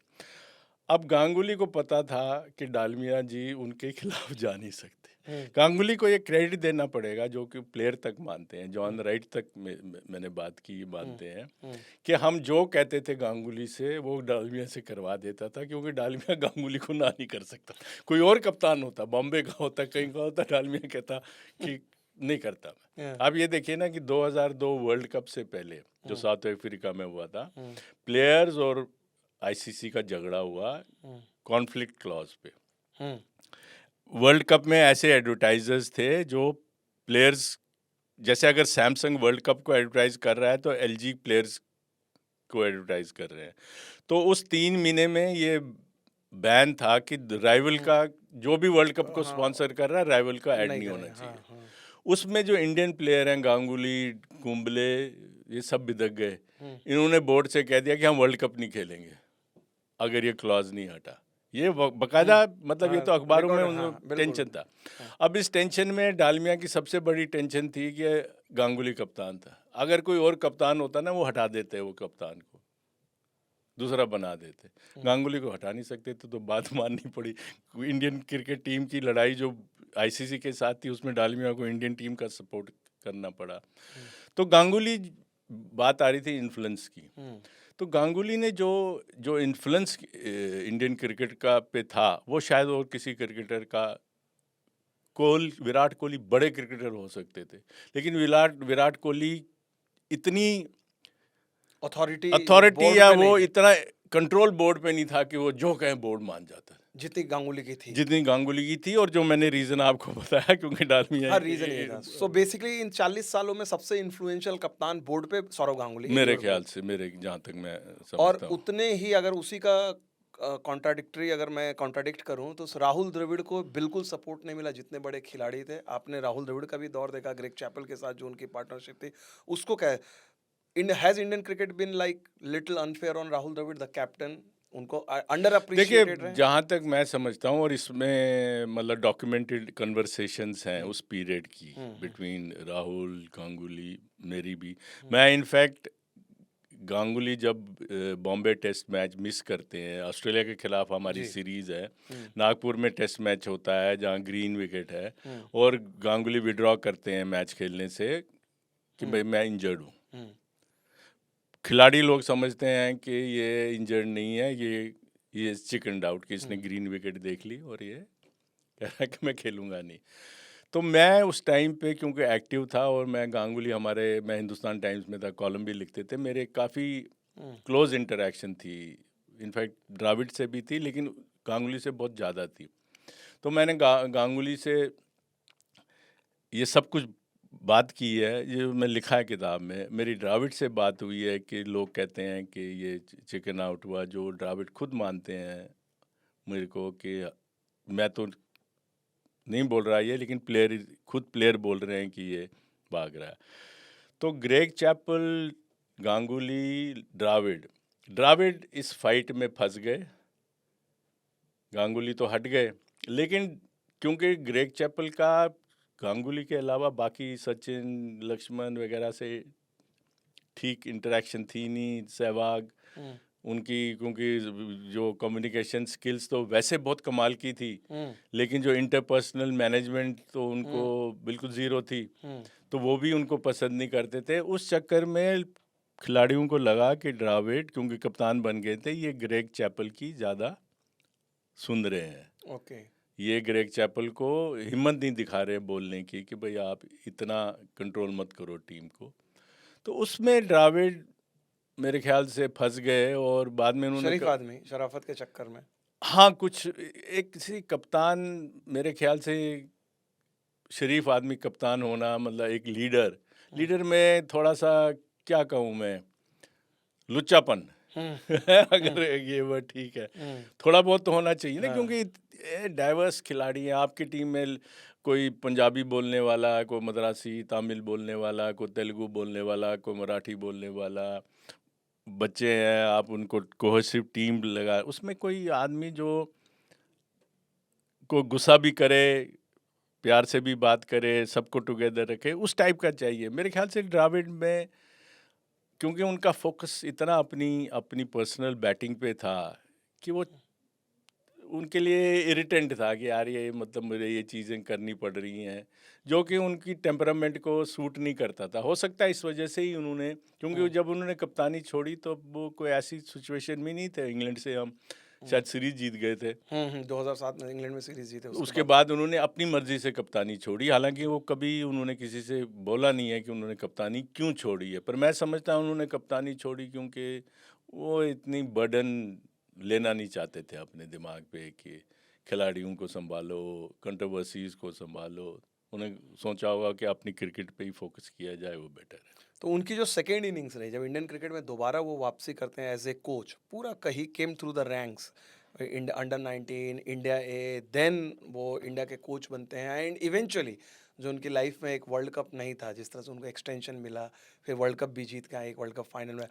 अब गांगुली को पता था कि डालमिया जी उनके खिलाफ जा नहीं सकते। गांगुली को ये क्रेडिट देना पड़ेगा जो कि प्लेयर तक मानते हैं, जॉन राइट तक मैंने बात की, मानते हैं कि हम जो कहते थे गांगुली से वो डालमिया से करवा देता था, क्योंकि डालमिया गांगुली को ना नहीं कर सकता। कोई और कप्तान होता, बॉम्बे का होता, कहीं का होता, डालमिया कहता कि नहीं करता मैं। अब ये देखिए ना कि 2002 वर्ल्ड कप से पहले जो साउथ अफ्रीका में हुआ था, प्लेयर्स और आईसीसी का झगड़ा हुआ कॉन्फ्लिक्ट क्लॉज पे। वर्ल्ड कप में ऐसे एडवर्टाइजर्स थे जो प्लेयर्स, जैसे अगर सैमसंग वर्ल्ड कप को एडवर्टाइज कर रहा है तो एलजी प्लेयर्स को एडवर्टाइज कर रहे हैं। तो उस 3 महीने में ये बैन था कि राइवल का, जो भी वर्ल्ड कप को स्पॉन्सर कर रहा है, राइवल का ऐड नहीं होना चाहिए। उसमें जो इंडियन प्लेयर हैं, गांगुली, कुंबले, ये सब बिदक गए। इन्होंने बोर्ड से कह दिया कि हम वर्ल्ड कप नहीं खेलेंगे अगर ये क्लॉज नहीं हटा। ये बकायदा, मतलब ये तो अखबारों में उन टेंशन था। अब इस टेंशन में डालमिया की सबसे बड़ी टेंशन थी कि गांगुली कप्तान था, अगर कोई और कप्तान होता ना, वो हटा देते वो कप्तान को, दूसरा बना देते। गांगुली को हटा नहीं सकते थे, तो बात माननी पड़ी। इंडियन क्रिकेट टीम की लड़ाई जो आईसीसी के साथ थी, उसमें डालमिया को इंडियन टीम का सपोर्ट करना पड़ा। तो गांगुली बात आ रही थी इन्फ्लुएंस की, तो गांगुली ने जो जो इन्फ्लुएंस इंडियन क्रिकेट का पे था वो शायद और किसी क्रिकेटर का, विराट कोहली बड़े क्रिकेटर हो सकते थे, लेकिन विराट कोहली इतनी अथॉरिटी अथॉरिटी बोर्ड या पे नहीं वो थे इतना कंट्रोल बोर्ड पे नहीं था कि वो जो कहें बोर्ड मान जाता, जितनी गांगुली की थी। जितनी गांगुली की थी। और जो मैंने रीजन आपको बताया, क्योंकि डालमिया हर रीजन ये था। सो बेसिकली इन 40 सालों में सबसे इन्फ्लुएंशियल कप्तान बोर्ड पे सौरव गांगुली एक मेरे और ख्याल से, मेरे जहाँ तक मैं और समझता हूँ। उतने ही अगर उसी का कॉन्ट्राडिक्टरी अगर मैं कॉन्ट्राडिक्ट करूं तो राहुल द्रविड़ को बिल्कुल सपोर्ट नहीं मिला जितने बड़े खिलाड़ी थे। आपने राहुल द्रविड़ का भी दौर देखा, ग्रेग चैपल के साथ जो उनकी पार्टनरशिप थी उसको क्या has Indian cricket been like little unfair on Rahul Dravid the captain, उनको अंडर देखिए, अप्रिशिएटेड रहे? जहाँ तक मैं समझता हूँ, और इसमें मतलब डॉक्यूमेंटेड कन्वर्सेशंस हैं उस पीरियड की बिटवीन राहुल, गांगुली, मेरी भी। मैं इनफैक्ट गांगुली जब बॉम्बे टेस्ट मैच मिस करते हैं, ऑस्ट्रेलिया के खिलाफ हमारी जी। सीरीज है, नागपुर में टेस्ट मैच होता है जहाँ ग्रीन विकेट है, और गांगुली विड्रॉ करते हैं मैच खेलने से कि भाई मैं इंजर्ड हूँ। खिलाड़ी लोग समझते हैं कि ये इंजर्ड नहीं है, ये चिकन आउट, कि इसने ग्रीन विकेट देख ली और ये कह रहा है कि मैं खेलूंगा नहीं। तो मैं उस टाइम पे क्योंकि एक्टिव था, और मैं गांगुली, मैं हिंदुस्तान टाइम्स में था, कॉलम भी लिखते थे, मेरे काफ़ी क्लोज इंटरेक्शन थी। इनफैक्ट द्राविड से भी थी, लेकिन गांगुली से बहुत ज़्यादा थी। तो मैंने गांगुली से ये सब कुछ बात की है, ये मैं लिखा है किताब में। मेरी द्राविड से बात हुई है कि लोग कहते हैं कि ये चिकन आउट हुआ, जो द्राविड खुद मानते हैं मेरे को कि मैं तो नहीं बोल रहा ये, लेकिन प्लेयर बोल रहे हैं कि ये भाग रहा है। तो ग्रेग चैपल, गांगुली, द्राविड इस फाइट में फंस गए, गांगुली तो हट गए। लेकिन क्योंकि ग्रेग चैपल का गांगुली के अलावा बाकी सचिन, लक्ष्मण वगैरह से ठीक इंटरेक्शन थी नहीं, सहवाग उनकी, क्योंकि जो कम्युनिकेशन स्किल्स तो वैसे बहुत कमाल की थी, लेकिन जो इंटरपर्सनल मैनेजमेंट तो उनको बिल्कुल ज़ीरो थी, तो वो भी उनको पसंद नहीं करते थे। उस चक्कर में खिलाड़ियों को लगा कि द्राविड, क्योंकि कप्तान बन गए थे, ये ग्रेग चैपल की ज़्यादा सुन रहे हैं। ओके। ये ग्रेग चैपल को हिम्मत नहीं दिखा रहे बोलने की कि भाई आप इतना कंट्रोल मत करो टीम को। तो उसमें द्राविड मेरे ख्याल से फंस गए, और बाद में उन्होंने शरीफ आदमी शराफत के चक्कर में। हाँ, कुछ एक किसी कप्तान, मेरे ख्याल से शरीफ आदमी कप्तान होना, मतलब एक लीडर में थोड़ा सा, क्या कहूँ मैं, लुच्चापन अगर ये वर्ड ठीक है, थोड़ा बहुत तो होना चाहिए ना, क्योंकि डाइवर्स खिलाड़ी हैं आपकी टीम में। कोई पंजाबी बोलने वाला, कोई मद्रासी तमिल बोलने वाला, कोई तेलुगु बोलने वाला, कोई मराठी बोलने वाला, बच्चे हैं, आप उनको कोहेसिव टीम लगा, उसमें कोई आदमी जो को गुस्सा भी करे, प्यार से भी बात करे, सबको टुगेदर रखे, उस टाइप का चाहिए। मेरे ख्याल से द्राविड में, क्योंकि उनका फोकस इतना अपनी अपनी पर्सनल बैटिंग पे था कि वो उनके लिए इरिटेंट था कि यार ये, मतलब मुझे ये चीज़ें करनी पड़ रही हैं, जो कि उनकी टेम्परामेंट को सूट नहीं करता था। हो सकता है इस वजह से ही उन्होंने, क्योंकि जब उन्होंने कप्तानी छोड़ी तो वो कोई ऐसी सिचुएशन में नहीं थे। इंग्लैंड से हम शायद सीरीज जीत गए थे, 2007 में इंग्लैंड में सीरीज जीते। उसके बाद उन्होंने अपनी मर्जी से कप्तानी छोड़ी। हालांकि वो कभी उन्होंने किसी से बोला नहीं है कि उन्होंने कप्तानी क्यों छोड़ी है, पर मैं समझता हूँ उन्होंने कप्तानी छोड़ी क्योंकि वो इतनी बर्डन लेना नहीं चाहते थे अपने दिमाग पे कि खिलाड़ियों को संभालो, कंट्रोवर्सीज को संभालो। उन्हें सोचा होगा कि अपनी क्रिकेट पे ही फोकस किया जाए, वो बेटर है। तो उनकी जो सेकेंड इनिंग्स रही, जब इंडियन क्रिकेट में दोबारा वो वापसी करते हैं एज ए कोच, पूरा कहीं came through the ranks, under 19 India A, then वो इंडिया के कोच बनते हैं, एंड इवेंचुअली जो उनकी लाइफ में एक वर्ल्ड कप नहीं था, जिस तरह से उनको एक्सटेंशन मिला, फिर वर्ल्ड कप भी जीत के आए, एक वर्ल्ड कप फाइनल में।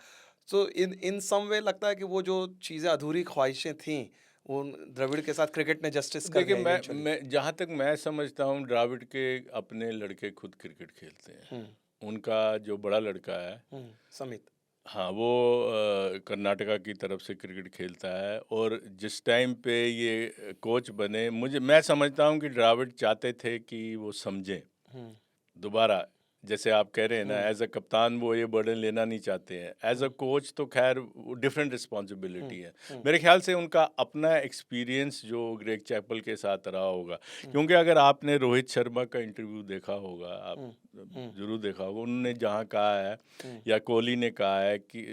सो इन सम वे लगता है कि वो जो चीज़ें अधूरी ख्वाहिशें थीं, वो द्रविड़ के साथ क्रिकेट ने जस्टिस कर देखिए, दिया इवेंचुअली। मैं जहाँ तक मैं समझता हूँ, द्राविड के अपने लड़के खुद क्रिकेट खेलते हैं। उनका जो बड़ा लड़का है, समित, हाँ, वो कर्नाटका की तरफ से क्रिकेट खेलता है। और जिस टाइम पे ये कोच बने, मैं समझता हूँ कि द्राविड चाहते थे कि वो समझें दोबारा, जैसे आप कह रहे हैं ना, एज अ कप्तान वो ये बर्डन लेना नहीं चाहते हैं। एज अ कोच तो खैर डिफरेंट रिस्पॉन्सिबिलिटी है। मेरे ख्याल से उनका अपना एक्सपीरियंस जो ग्रेग चैपल के साथ रहा होगा, क्योंकि अगर आपने रोहित शर्मा का इंटरव्यू देखा होगा, आप जरूर देखा होगा, उन्होंने जहाँ कहा है या कोहली ने कहा है कि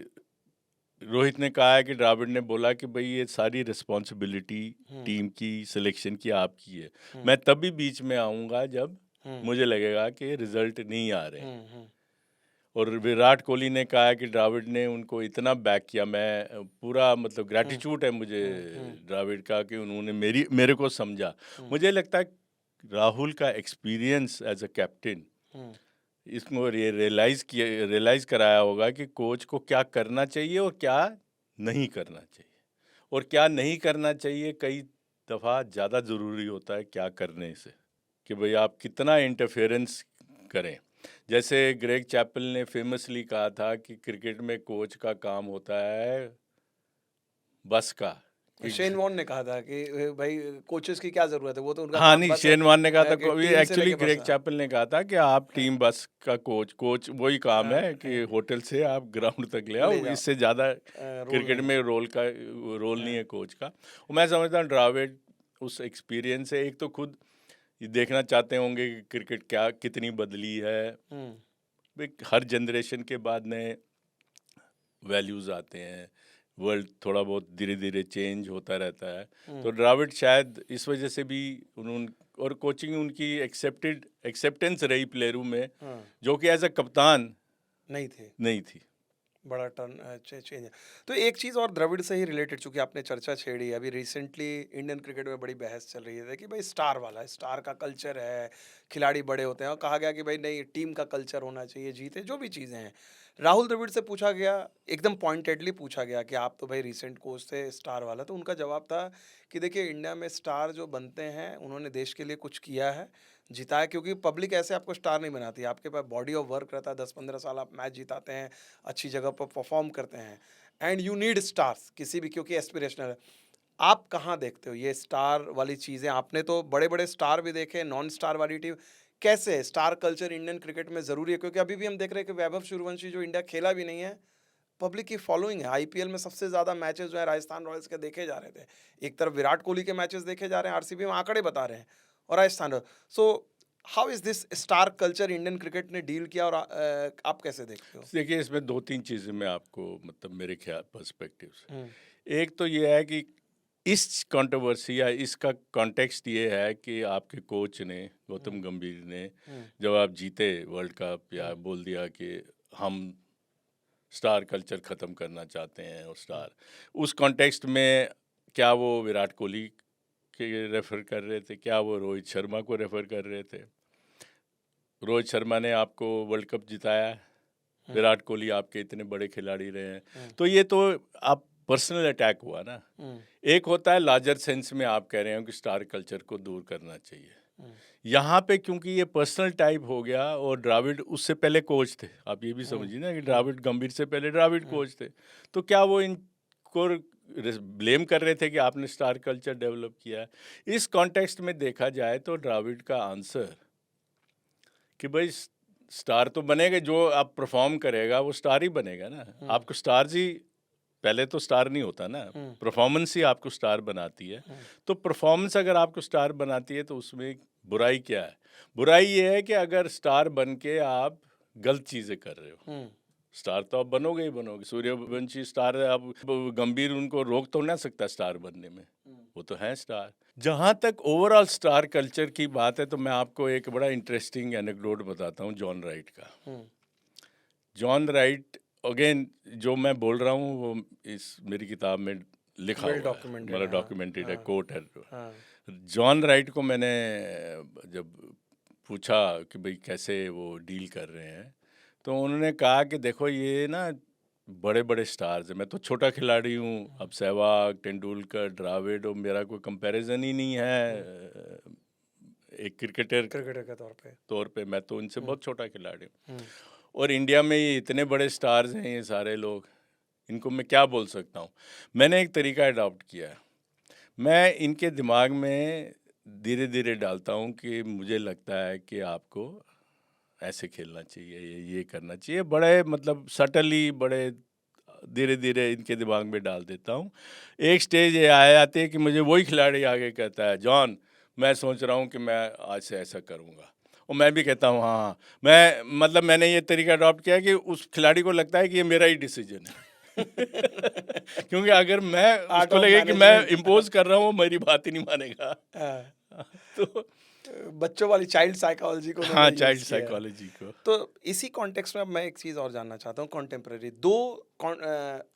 रोहित ने कहा है कि द्रविड़ ने बोला कि भाई ये सारी रिस्पॉन्सिबिलिटी टीम की सिलेक्शन की आपकी है, मैं तभी बीच में आऊँगा जब मुझे लगेगा कि रिजल्ट नहीं आ रहे। और विराट कोहली ने कहा है कि द्रविड़ ने उनको इतना बैक किया, मैं पूरा मतलब ग्रैटिट्यूड है मुझे द्रविड़ का कि उन्होंने मेरे को समझा। मुझे लगता है राहुल का एक्सपीरियंस एज अ कैप्टन इसको रियलाइज कराया होगा कि कोच को क्या करना चाहिए और क्या नहीं करना चाहिए, और क्या नहीं करना चाहिए कई दफ़ा ज़्यादा ज़रूरी होता है क्या करने से, कि भाई आप कितना इंटरफेरेंस करें। जैसे ग्रेग चैपल ने फेमसली कहा था कि क्रिकेट में कोच का काम होता है बस का। शेन वॉर्न ने कहा था कि भाई कोचेस की क्या जरूरत है, वो तो उनका हाँ काम नहीं, बस है शेन वॉर्न ने कहा था, कि टीम से एक्चुअली लेके बस ग्रेग चैपल ने कहा था कि आप टीम बस का कोच वही काम है कि होटल से आप ग्राउंड तक ले आओ, जाओ। इससे ज़्यादा रोल क्रिकेट नहीं में रोल नहीं है कोच का। और मैं समझता हूँ द्रविड़ उस एक्सपीरियंस से एक तो खुद ये देखना चाहते होंगे कि क्रिकेट क्या कितनी बदली है। हर जनरेशन के बाद नए वैल्यूज़ आते हैं, वर्ल्ड थोड़ा बहुत धीरे धीरे चेंज होता रहता है। तो द्रविड़ शायद इस वजह से भी उन्होंने, और कोचिंग उनकी एक्सेप्टेंस रही प्लेयरों में, जो कि एज अ कप्तान नहीं थी। बड़ा टर्न चेंज है। तो एक चीज़ और द्रविड़ से ही रिलेटेड, चूंकि आपने चर्चा छेड़ी, अभी रिसेंटली इंडियन क्रिकेट में बड़ी बहस चल रही है कि भाई स्टार का कल्चर है, खिलाड़ी बड़े होते हैं, और कहा गया कि भाई नहीं, टीम का कल्चर होना चाहिए, जीते जो भी चीज़ें हैं। राहुल द्रविड़ से पूछा गया, एकदम पॉइंटेडली पूछा गया कि आप तो भाई रिसेंट कोच थे स्टार वाला, तो उनका जवाब था कि देखिए, इंडिया में स्टार जो बनते हैं उन्होंने देश के लिए कुछ किया है, जीता है, क्योंकि पब्लिक ऐसे आपको स्टार नहीं बनाती, आपके पास बॉडी ऑफ वर्क रहता है, 10-15 साल आप मैच जिताते हैं, अच्छी जगह पर परफॉर्म करते हैं, एंड यू नीड स्टार्स किसी भी, क्योंकि एस्पिरेशनल है। आप कहाँ देखते हो ये स्टार वाली चीज़ें? आपने तो बड़े बड़े स्टार भी देखे, नॉन स्टार वाली टीम, कैसे है स्टार कल्चर इंडियन क्रिकेट में ज़रूरी है? क्योंकि अभी भी हम देख रहे हैं कि वैभव सूर्यवंशी जो इंडिया खेला भी नहीं है, पब्लिक की फॉलोइंग है, आईपीएल में सबसे ज़्यादा मैचेस जो है राजस्थान रॉयल्स के देखे जा रहे थे, एक तरफ विराट कोहली के मैचेस देखे जा रहे हैं, आरसीबी में आंकड़े बता रहे हैं, और Rajasthan so how is this star culture Indian cricket ने डील किया, और आप कैसे देखते हो? देखिए, इसमें दो तीन चीज़ें मैं आपको मतलब मेरे ख्याल पर्सपेक्टिव से, एक तो ये है कि इस कंट्रोवर्सी या इसका कॉन्टेक्स्ट ये है कि आपके कोच ने, गौतम गंभीर ने, जब आप जीते वर्ल्ड कप या बोल दिया कि हम स्टार कल्चर ख़त्म करना चाहते हैं, और उस कॉन्टेक्स्ट में क्या वो विराट कोहली के रेफ़र कर रहे थे, क्या वो रोहित शर्मा को रेफ़र कर रहे थे? रोहित शर्मा ने आपको वर्ल्ड कप जिताया है, विराट कोहली आपके इतने बड़े खिलाड़ी रहे हैं, तो ये तो आप पर्सनल अटैक हुआ ना। एक होता है लार्जर सेंस में आप कह रहे हो कि स्टार कल्चर को दूर करना चाहिए, यहाँ पे क्योंकि ये पर्सनल टाइप हो गया, और द्रविड़ उससे पहले कोच थे, आप ये भी समझिए ना कि द्रविड़ गंभीर से पहले द्रविड़ कोच थे, तो क्या वो इनको ब्लेम कर रहे थे कि आपने स्टार कल्चर डेवलप किया है? इस कॉन्टेक्स्ट में देखा जाए तो द्रविड़ का आंसर कि भाई स्टार तो बनेगा, जो आप परफॉर्म करेगा वो स्टार ही बनेगा ना। आपको स्टार ही, पहले तो स्टार नहीं होता ना, परफॉर्मेंस ही आपको स्टार बनाती है। तो परफॉर्मेंस अगर आपको स्टार बनाती है तो उसमें बुराई क्या है? बुराई ये है कि अगर स्टार बन के आप गलत चीज़ें कर रहे हो, स्टार तो आप बनोगे ही बनोगे। सूर्यवंशी स्टार है, अब गंभीर उनको रोक तो ना सकता स्टार बनने में, वो तो है स्टार। जहाँ तक ओवरऑल स्टार कल्चर की बात है, तो मैं आपको एक बड़ा इंटरेस्टिंग एनेक्डोट बताता हूँ जॉन राइट का। जॉन राइट, अगेन जो मैं बोल रहा हूँ वो इस मेरी किताब में लिखा हुआ है, मतलब डॉक्यूमेंटेड है, कोट है। जॉन राइट को मैंने जब पूछा कि भाई कैसे वो डील कर रहे हैं, तो उन्होंने कहा कि देखो ये ना बड़े बड़े स्टार्स हैं, मैं तो छोटा खिलाड़ी हूँ, अब सहवाग, तेंदुलकर, द्रविड़, और मेरा कोई कंपैरिजन ही नहीं है एक क्रिकेटर के तौर पे, मैं तो इनसे बहुत छोटा खिलाड़ी हूँ, और इंडिया में ये इतने बड़े स्टार्स हैं ये सारे लोग, इनको मैं क्या बोल सकता हूँ? मैंने एक तरीका अडॉप्ट किया है, मैं इनके दिमाग में धीरे धीरे डालता हूँ कि मुझे लगता है कि आपको ऐसे खेलना चाहिए, ये करना चाहिए, बड़े मतलब सटली, बड़े धीरे धीरे इनके दिमाग में डाल देता हूँ। एक स्टेज ये आ जाती है कि मुझे वही खिलाड़ी आगे कहता है, जॉन मैं सोच रहा हूँ कि मैं आज से ऐसा करूँगा, और मैं भी कहता हूँ हाँ हाँ। मैं मतलब मैंने ये तरीका अडॉप्ट किया कि उस खिलाड़ी को लगता है कि ये मेरा ही डिसीजन है। क्योंकि अगर मैं आर्ट उसको ऑफ लगे कि मैं मैनेजमेंट। इम्पोज कर रहा हूँ, वो मेरी बात ही नहीं मानेगा। हाँ, तो बच्चों वाली चाइल्ड साइकोलॉजी को हाँ, उन्होंने चाइल्ड यूज़ किया है। साइकोलॉजी को। तो इसी कॉन्टेक्स्ट में अब मैं एक चीज़ और जानना चाहता हूँ, कंटेम्प्रेरी 2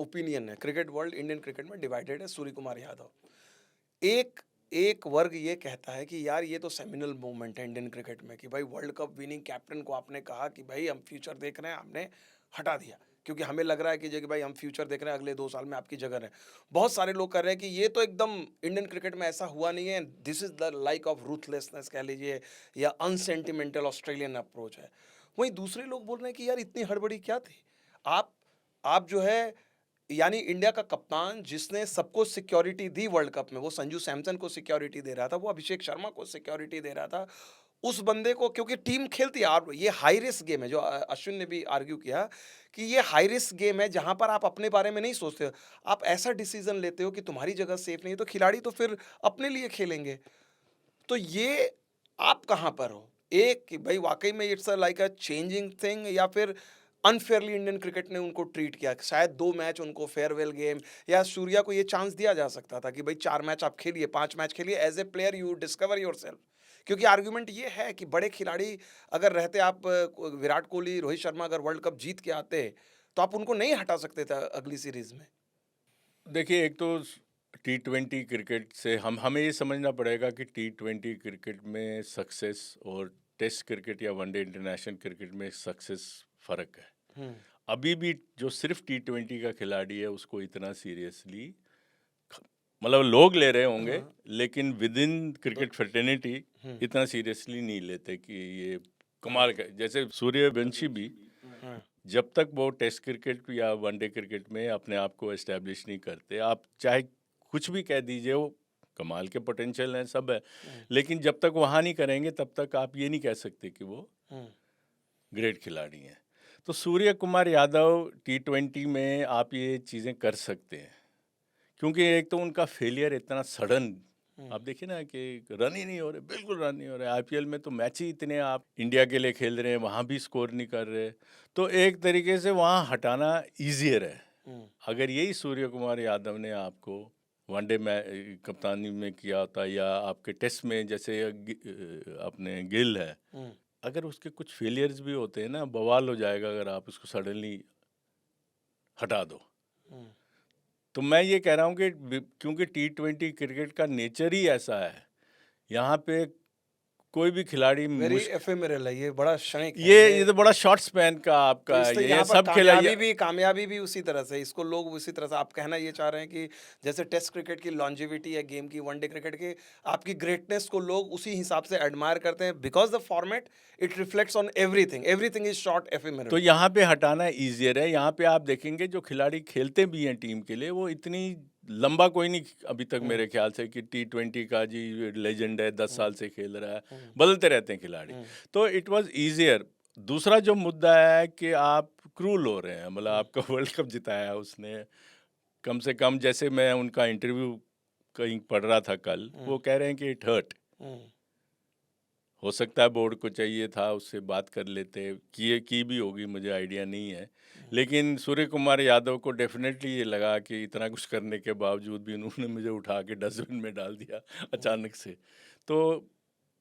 ओपिनियन है, क्रिकेट वर्ल्ड इंडियन क्रिकेट में डिवाइडेड है, सूर्य कुमार यादव। एक एक वर्ग ये कहता है कि यार ये तो सेमिनल मोमेंट है इंडियन क्रिकेट में कि भाई वर्ल्ड कप विनिंग कैप्टन को आपने कहा कि भाई हम फ्यूचर देख रहे हैं, आपने हटा दिया क्योंकि हमें लग रहा है कि भाई हम फ्यूचर देख रहे हैं, अगले 2 साल में आपकी जगह है। बहुत सारे लोग कर रहे हैं कि ये तो एकदम इंडियन क्रिकेट में ऐसा हुआ नहीं है, this is the like of ruthlessness कह लीजिए या अनसेंटिमेंटल ऑस्ट्रेलियन अप्रोच है। वहीं दूसरे लोग बोल रहे हैं कि यार इतनी हड़बड़ी क्या थी, आप आप जो है यानी इंडिया का कप्तान जिसने सबको सिक्योरिटी दी वर्ल्ड कप में, वो संजू सैमसन को सिक्योरिटी दे रहा था, वो अभिषेक शर्मा को सिक्योरिटी दे रहा था, उस बंदे को, क्योंकि टीम खेलती है और ये हाई रिस्क गेम है, जो अश्विन ने भी आर्ग्यू किया कि ये हाई रिस्क गेम है जहां पर आप अपने बारे में नहीं सोचते हो, आप ऐसा डिसीजन लेते हो कि तुम्हारी जगह सेफ नहीं है, तो खिलाड़ी तो फिर अपने लिए खेलेंगे। तो ये आप कहाँ पर हो? एक कि भाई वाक़ई में it's a like a changing thing, या फिर अनफेयरली इंडियन क्रिकेट ने उनको ट्रीट किया। शायद 2 मैच उनको फेयरवेल गेम, या सूर्या को ये चांस दिया जा सकता था कि भाई 4 मैच आप खेलिए, 5 मैच खेलिए, as a player you discover yourself. क्योंकि आर्गुमेंट ये है कि बड़े खिलाड़ी अगर रहते, आप विराट कोहली, रोहित शर्मा अगर वर्ल्ड कप जीत के आते, तो आप उनको नहीं हटा सकते थे अगली सीरीज़ में। देखिए, एक तो टी20 क्रिकेट से हमें ये समझना पड़ेगा कि टी20 क्रिकेट में सक्सेस और टेस्ट क्रिकेट या वनडे इंटरनेशनल क्रिकेट में सक्सेस फ़र्क है। हुँ, अभी भी जो सिर्फ टी20 का खिलाड़ी है उसको इतना सीरियसली मतलब लोग ले रहे होंगे, हाँ, लेकिन विद इन दो क्रिकेट फ्रेटर्निटी हुँ, इतना सीरियसली नहीं लेते कि ये कमाल करेक्ट। का। जैसे सूर्यवंशी भी हाँ, जब तक वो टेस्ट क्रिकेट या वनडे क्रिकेट में अपने आप को एस्टेब्लिश नहीं करते, आप चाहे कुछ भी कह दीजिए, वो कमाल के पोटेंशियल हैं, सब है, हुँ, लेकिन जब तक वहाँ नहीं करेंगे तब तक आप ये नहीं कह सकते कि वो हुँ, ग्रेट खिलाड़ी हैं। तो सूर्य कुमार यादव टी20 में आप ये चीज़ें कर सकते हैं, क्योंकि एक तो उनका फेलियर इतना सडन, हुँ, आप देखिए ना कि रन ही नहीं हो रहे, बिल्कुल रन नहीं हो रहे। आईपीएल में तो मैच ही इतने, आप इंडिया के लिए खेल रहे हैं, वहाँ भी स्कोर नहीं कर रहे, तो एक तरीके से वहाँ हटाना ईजियर है। हुँ, अगर यही सूर्य कुमार यादव ने आपको वनडे में कप्तानी में किया होता, या आपके टेस्ट में जैसे अपने गिल है, हुँ, अगर उसके कुछ फेलियर्स भी होते हैं ना, बवाल हो जाएगा अगर आप उसको सडनली हटा दो। हुँ। तो मैं ये कह रहा हूँ कि क्योंकि टी20 क्रिकेट का नेचर ही ऐसा है, यहाँ पे कोई भी खिलाड़ी वेरी एफेमेरल है, ये बड़ा क्षणिक है, ये तो बड़ा शॉर्ट स्पैन का तो आपका इस ये यहाँ पर सब खेला कामयाबी भी उसी तरह से, इसको लोग उसी तरह से, आप कहना ये चाह रहे हैं कि जैसे टेस्ट क्रिकेट की लॉन्जेविटी है गेम की, वनडे क्रिकेट की आपकी ग्रेटनेस को लोग उसी हिसाब से एडमायर करते हैं, because the format it reflects on everything, everything is short तो एफेमेरल। यहाँ पे हटाना ईजियर है। यहाँ पे आप देखेंगे जो खिलाड़ी खेलते भी हैं टीम के लिए, वो इतनी लंबा कोई नहीं अभी तक हुँ, मेरे ख्याल से कि टी20 का जी लेजेंड है, 10 हुँ, साल से खेल रहा है, हुँ, बदलते रहते हैं खिलाड़ी। हुँ, तो इट वाज ईजियर। दूसरा जो मुद्दा है कि आप क्रूल हो रहे हैं, मतलब हुँ, आपका वर्ल्ड कप जिताया उसने, कम से कम जैसे मैं उनका इंटरव्यू कहीं पढ़ रहा था कल, हुँ, वो कह रहे हैं कि इट हर्ट। हुँ, हो सकता है बोर्ड को चाहिए था, उससे बात कर लेते, किए की भी होगी, मुझे आइडिया नहीं है, लेकिन सूर्य कुमार यादव को डेफिनेटली ये लगा कि इतना कुछ करने के बावजूद भी उन्होंने मुझे उठा के डस्टबिन में डाल दिया हुँ, अचानक से। तो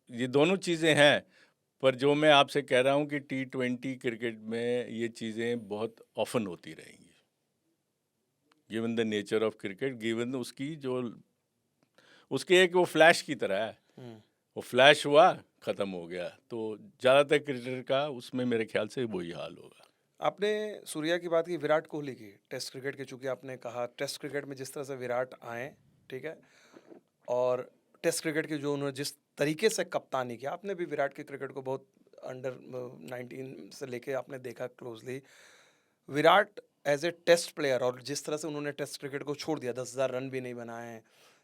ये दोनों चीज़ें हैं, पर जो मैं आपसे कह रहा हूँ कि टी20 क्रिकेट में ये चीज़ें बहुत ऑफन होती रहेंगी, given the nature of cricket, given उसकी जो उसके एक वो फ्लैश की तरह है, हुँ। वो फ्लैश हुआ, ख़त्म हो गया। तो ज़्यादातर क्रिकेटर का उसमें मेरे ख्याल से वही हाल होगा। आपने सूर्या की बात की, विराट कोहली की, टेस्ट क्रिकेट की, चूँकि आपने कहा टेस्ट क्रिकेट में जिस तरह से विराट आए, ठीक है? और टेस्ट क्रिकेट की जो उन्होंने जिस तरीके से कप्तानी किया, आपने भी विराट के क्रिकेट को बहुत अंडर 19 से लेके आपने देखा closely. Virat as a test player, और जिस तरह से उन्होंने टेस्ट क्रिकेट को छोड़ दिया, 10,000 रन भी नहीं बनाए हैं,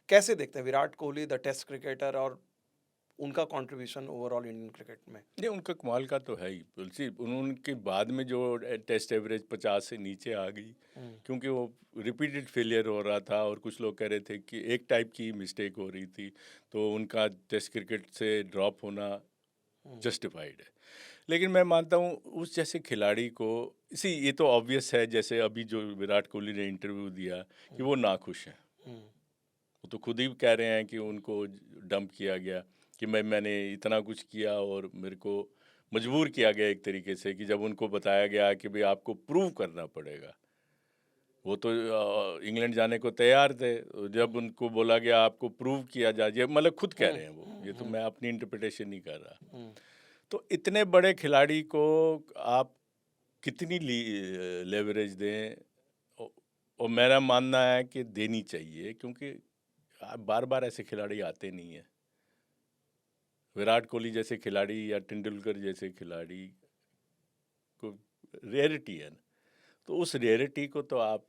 कैसे देखते हैं Virat Kohli the test cricketer, और उनका कंट्रीब्यूशन ओवरऑल इंडियन क्रिकेट में? नहीं, उनका कमाल का तो है ही तुलसी। उनके बाद में जो टेस्ट एवरेज 50 से नीचे आ गई, क्योंकि वो रिपीटेड फेलियर हो रहा था और कुछ लोग कह रहे थे कि एक टाइप की मिस्टेक हो रही थी, तो उनका टेस्ट क्रिकेट से ड्रॉप होना जस्टिफाइड है। लेकिन मैं मानता हूँ उस जैसे खिलाड़ी को, इसी ये तो ऑब्वियस है, जैसे अभी जो विराट कोहली ने इंटरव्यू दिया कि वो नाखुश हैं। वो तो खुद ही कह रहे हैं कि उनको डंप किया गया, कि मैंने इतना कुछ किया और मेरे को मजबूर किया गया एक तरीके से, कि जब उनको बताया गया कि भाई आपको प्रूव करना पड़ेगा। वो तो इंग्लैंड जाने को तैयार थे, जब उनको बोला गया आपको प्रूव किया जाए, मतलब खुद कह रहे हैं वो, ये तो मैं अपनी इंटरप्रिटेशन नहीं कर रहा। तो इतने बड़े खिलाड़ी को आप कितनी लेवरेज दें, और मेरा मानना है कि देनी चाहिए, क्योंकि बार बार ऐसे खिलाड़ी आते नहीं हैं। विराट कोहली जैसे खिलाड़ी या तेंदुलकर जैसे खिलाड़ी को रेयरिटी है ना, तो उस रेयरिटी को तो आप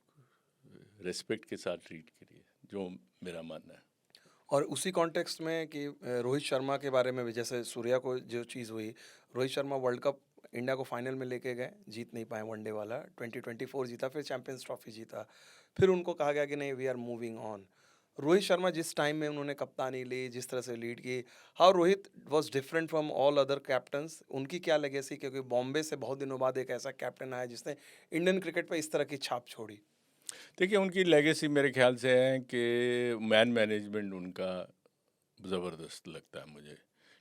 रिस्पेक्ट के साथ ट्रीट करिए, जो मेरा मानना है। और उसी कॉन्टेक्स्ट में कि रोहित शर्मा के बारे में भी, जैसे सूर्या को जो चीज़ हुई, Rohit Sharma world cup India को फाइनल में लेके गए, जीत नहीं पाए वनडे वाला, 2024 जीता, फिर चैंपियंस ट्रॉफी जीता, फिर उनको कहा गया कि नहीं we are moving on. Rohit Sharma जिस टाइम में उन्होंने कप्तानी ली, जिस तरह से लीड की, how Rohit was different from all other captains, उनकी क्या लेगेसी, क्योंकि बॉम्बे से बहुत दिनों बाद एक ऐसा कैप्टन आया जिसने इंडियन क्रिकेट पे इस तरह की छाप छोड़ी? देखिए, उनकी लेगेसी मेरे ख्याल से है कि मैन मैनेजमेंट उनका ज़बरदस्त लगता है मुझे,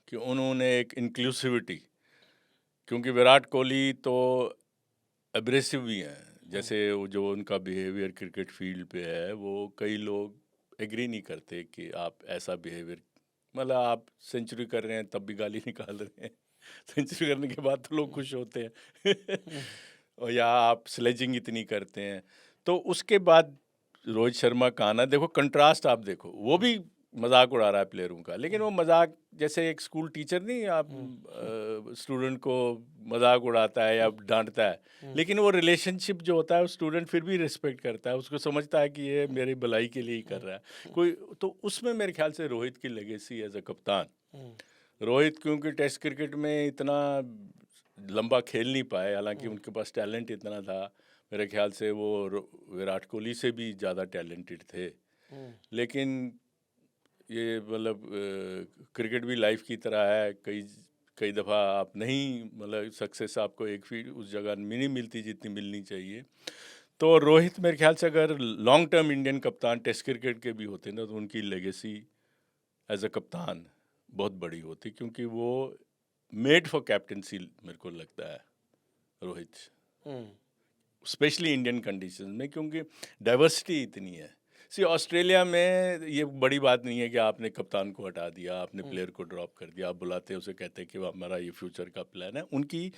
कि उन्होंने एक इंक्लूसिविटी, क्योंकि विराट कोहली तो एब्रेसिव भी हैं, जैसे वो जो उनका बिहेवियर क्रिकेट फील्ड पे है, वो कई लोग एग्री नहीं करते कि आप ऐसा बिहेवियर, मतलब आप सेंचुरी कर रहे हैं तब भी गाली निकाल रहे हैं, सेंचुरी करने के बाद तो लोग खुश होते हैं और या आप स्लेजिंग इतनी करते हैं। तो उसके बाद रोहित शर्मा का आना, देखो कंट्रास्ट आप देखो, वो भी मजाक उड़ा रहा है प्लेयरों का, लेकिन वो मजाक जैसे एक स्कूल टीचर नहीं, आप स्टूडेंट को मजाक उड़ाता है या डांटता है, लेकिन वो रिलेशनशिप जो होता है, स्टूडेंट फिर भी रिस्पेक्ट करता है, उसको समझता है कि ये मेरी भलाई के लिए ही कर रहा है कोई। तो उसमें मेरे ख्याल से रोहित की लेगेसी एज अ कप्तान, रोहित क्योंकि टेस्ट क्रिकेट में इतना लंबा खेल नहीं पाए, हालांकि उनके पास टैलेंट इतना था, मेरे ख्याल से वो विराट कोहली से भी ज़्यादा टैलेंटेड थे। लेकिन ये मतलब क्रिकेट भी लाइफ की तरह है, कई कई दफ़ा आप नहीं, मतलब सक्सेस आपको एक फील्ड उस जगह नहीं मिलती जितनी मिलनी चाहिए। तो रोहित मेरे ख्याल से अगर लॉन्ग टर्म इंडियन कप्तान टेस्ट क्रिकेट के भी होते ना, तो उनकी लेगेसी एज अ कप्तान बहुत बड़ी होती, क्योंकि वो मेड फॉर कैप्टनसी मेरे को लगता है रोहित, स्पेशली इंडियन कंडीशन में, क्योंकि डाइवर्सिटी इतनी है। सी ऑस्ट्रेलिया में ये बड़ी बात नहीं है कि आपने कप्तान को हटा दिया, आपने प्लेयर को ड्रॉप कर दिया, आप बुलाते हैं उसे, कहते हैं कि हमारा ये फ्यूचर का प्लान है। उनकी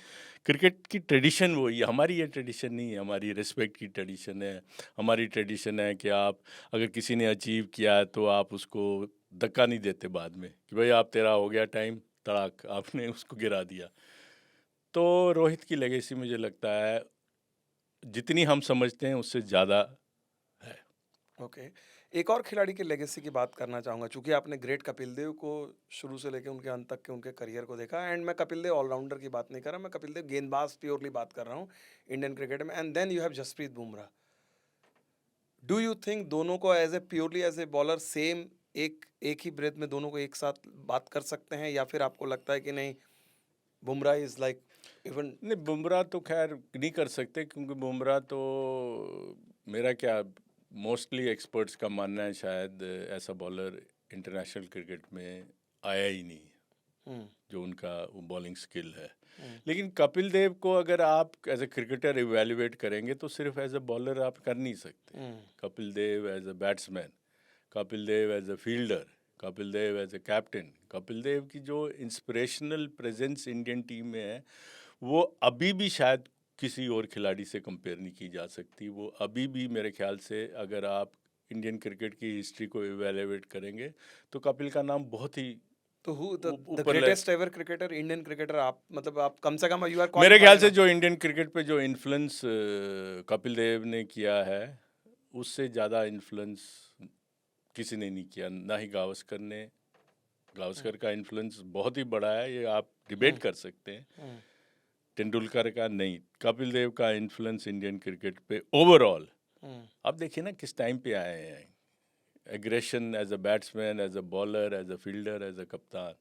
क्रिकेट की ट्रेडिशन वही है, हमारी ये ट्रेडिशन नहीं है, हमारी रिस्पेक्ट की ट्रेडिशन है। हमारी ट्रेडिशन है कि आप अगर किसी ने अचीव किया है तो आप उसको धक्का नहीं देते बाद में, कि भाई आप तेरा हो गया टाइम, तड़ाक आपने उसको गिरा दिया। तो रोहित की लेगेसी मुझे लगता है जितनी हम समझते हैं उससे ज़्यादा है। ओके। एक और खिलाड़ी की लेगेसी की बात करना चाहूँगा, चूँकि आपने ग्रेट कपिल देव को शुरू से लेके उनके अंत तक के उनके करियर को देखा, एंड मैं कपिल देव ऑलराउंडर की बात नहीं कर रहा, मैं कपिल देव गेंदबाज प्योरली बात कर रहा हूँ इंडियन क्रिकेट में, and then you have Jasprit Bumrah. Do you think दोनों को as a purely as a bowler same एक ही ब्रेथ में दोनों को एक साथ बात कर सकते हैं, या फिर आपको लगता है कि नहीं बुमराह इज लाइक इवन? नहीं, बुमराह तो खैर नहीं कर सकते, क्योंकि बुमराह तो मेरा क्या, मोस्टली एक्सपर्ट्स का मानना है शायद ऐसा बॉलर इंटरनेशनल क्रिकेट में आया ही नहीं, जो उनका बॉलिंग स्किल है। लेकिन कपिल देव को अगर आप एज ए क्रिकेटर इवेल्युएट करेंगे तो सिर्फ एज ए बॉलर आप कर नहीं सकते। Kapil Dev as a batsman, Kapil Dev as a fielder, Kapil Dev as a captain, Kapil Dev की जो इंस्पिरेशनल प्रेजेंस इंडियन टीम में है, वो अभी भी शायद किसी और खिलाड़ी से कंपेयर नहीं की जा सकती। वो अभी भी मेरे ख्याल से अगर आप इंडियन क्रिकेट की हिस्ट्री को इवेल्युएट करेंगे तो कपिल का नाम बहुत ही तो हु द ऊपर greatest ever cricketer, Indian cricketer, आप मतलब आप कम से कम यू आर मेरे ख्याल से जो इंडियन क्रिकेट पे जो इन्फ्लुएंस कपिल देव ने किया है, उससे ज़्यादा इन्फ्लुएंस किसी ने नहीं किया, ना ही गावस्कर ने, गावस्कर का इन्फ्लुएंस बहुत ही बड़ा है, ये आप डिबेट कर सकते हैं। तेंदुलकर का नहीं, कपिल देव का इन्फ्लुएंस इंडियन क्रिकेट पे ओवरऑल आप देखिए ना किस टाइम पे आए हैं। Aggression as a batsman, as a bowler, as a fielder, as a कप्तान,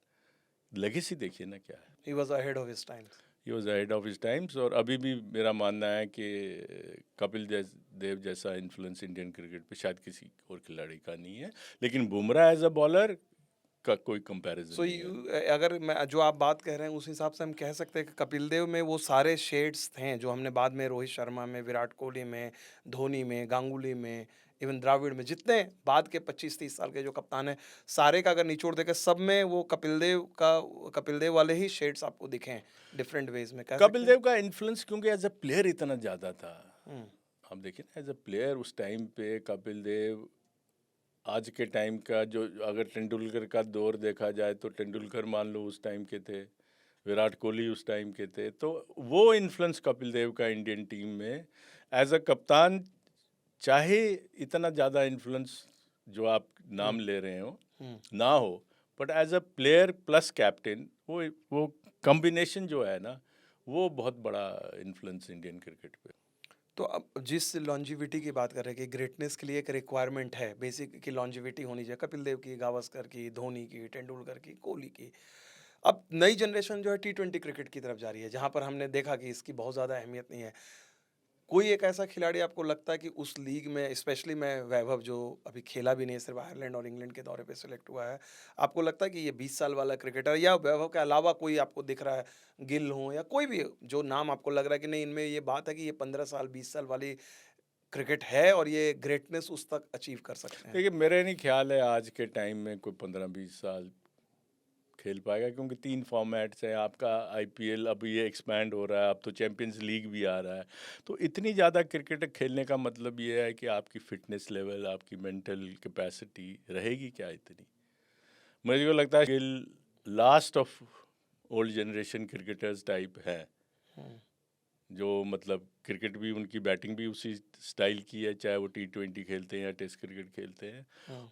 लेगेसी देखिए ना क्या है। He was ahead of his times. He was ahead of his times. और अभी भी मेरा मानना है कि कपिल देव जैसा इन्फ्लुएंस इंडियन क्रिकेट पे शायद किसी और खिलाड़ी का नहीं है, लेकिन बुमराह एज अ बॉलर का कोई कंपैरिजन सो नहीं यू है। अगर मैं जो आप बात कह रहे हैं उस हिसाब से हम कह सकते हैं कि कपिल देव में वो सारे शेड्स थे जो हमने बाद में रोहित शर्मा में, विराट कोहली में, धोनी में, गांगुली में, इवन द्रविड़ में, जितने बाद के 25-30 साल के जो कप्तान हैं, सारे का अगर निचोड़ देखें सब में वो कपिल देव वाले ही शेड्स आपको दिखे हैं डिफरेंट वेज में, कह कपिल सकते हैं। देव का इन्फ्लुएंस क्योंकि एज अ प्लेयर इतना ज़्यादा था। हम्म, आप देखिए ना एज अ प्लेयर उस टाइम पे कपिल देव, आज के टाइम का जो अगर तेंदुलकर का दौर देखा जाए तो तेंदुलकर मान लो उस टाइम के थे, विराट कोहली उस टाइम के थे, तो वो इन्फ्लुएंस कपिल देव का इंडियन टीम में एज अ कप्तान, चाहे इतना ज़्यादा इन्फ्लुएंस जो आप नाम ले रहे हो ना हो, but as a player plus captain वो कॉम्बिनेशन जो है ना, वो बहुत बड़ा इन्फ्लुएंस इंडियन क्रिकेट पे। तो अब जिस लॉन्जिविटी की बात कर रहे हैं कि ग्रेटनेस के लिए एक रिक्वायरमेंट है बेसिक की लॉन्जिविटी होनी चाहिए, कपिल देव की, गावस्कर की, धोनी की, तेंदुलकर की, कोहली की। अब नई जनरेशन जो है टी20 क्रिकेट की तरफ जा रही है जहां पर हमने देखा कि इसकी बहुत ज़्यादा अहमियत नहीं है। कोई एक ऐसा खिलाड़ी आपको लगता है कि उस लीग में, स्पेशली मैं वैभव जो अभी खेला भी नहीं है, सिर्फ आयरलैंड और इंग्लैंड के दौरे पे सिलेक्ट हुआ है, आपको लगता है कि ये 20 साल वाला क्रिकेटर या वैभव के अलावा कोई आपको दिख रहा है, गिल हो या कोई भी हो, जो नाम आपको लग रहा है कि नहीं इनमें ये बात है कि ये 15 साल 20 साल वाली क्रिकेट है और ये ग्रेटनेस उस तक अचीव कर सकते हैं? देखिए मेरे नहीं ख्याल है आज के टाइम में कोई 15-20 साल खेल पाएगा, क्योंकि 3 फॉर्मेट्स हैं आपका। आईपीएल अब ये एक्सपैंड हो रहा है, अब तो चैंपियंस लीग भी आ रहा है, तो इतनी ज़्यादा क्रिकेट खेलने का मतलब ये है कि आपकी फिटनेस लेवल, आपकी मेंटल कैपेसिटी रहेगी क्या इतनी। मुझे को लगता है कि last of old generation cricketers type है, जो मतलब क्रिकेट भी उनकी बैटिंग भी उसी स्टाइल की है, चाहे वो टी20 खेलते हैं या टेस्ट क्रिकेट खेलते हैं,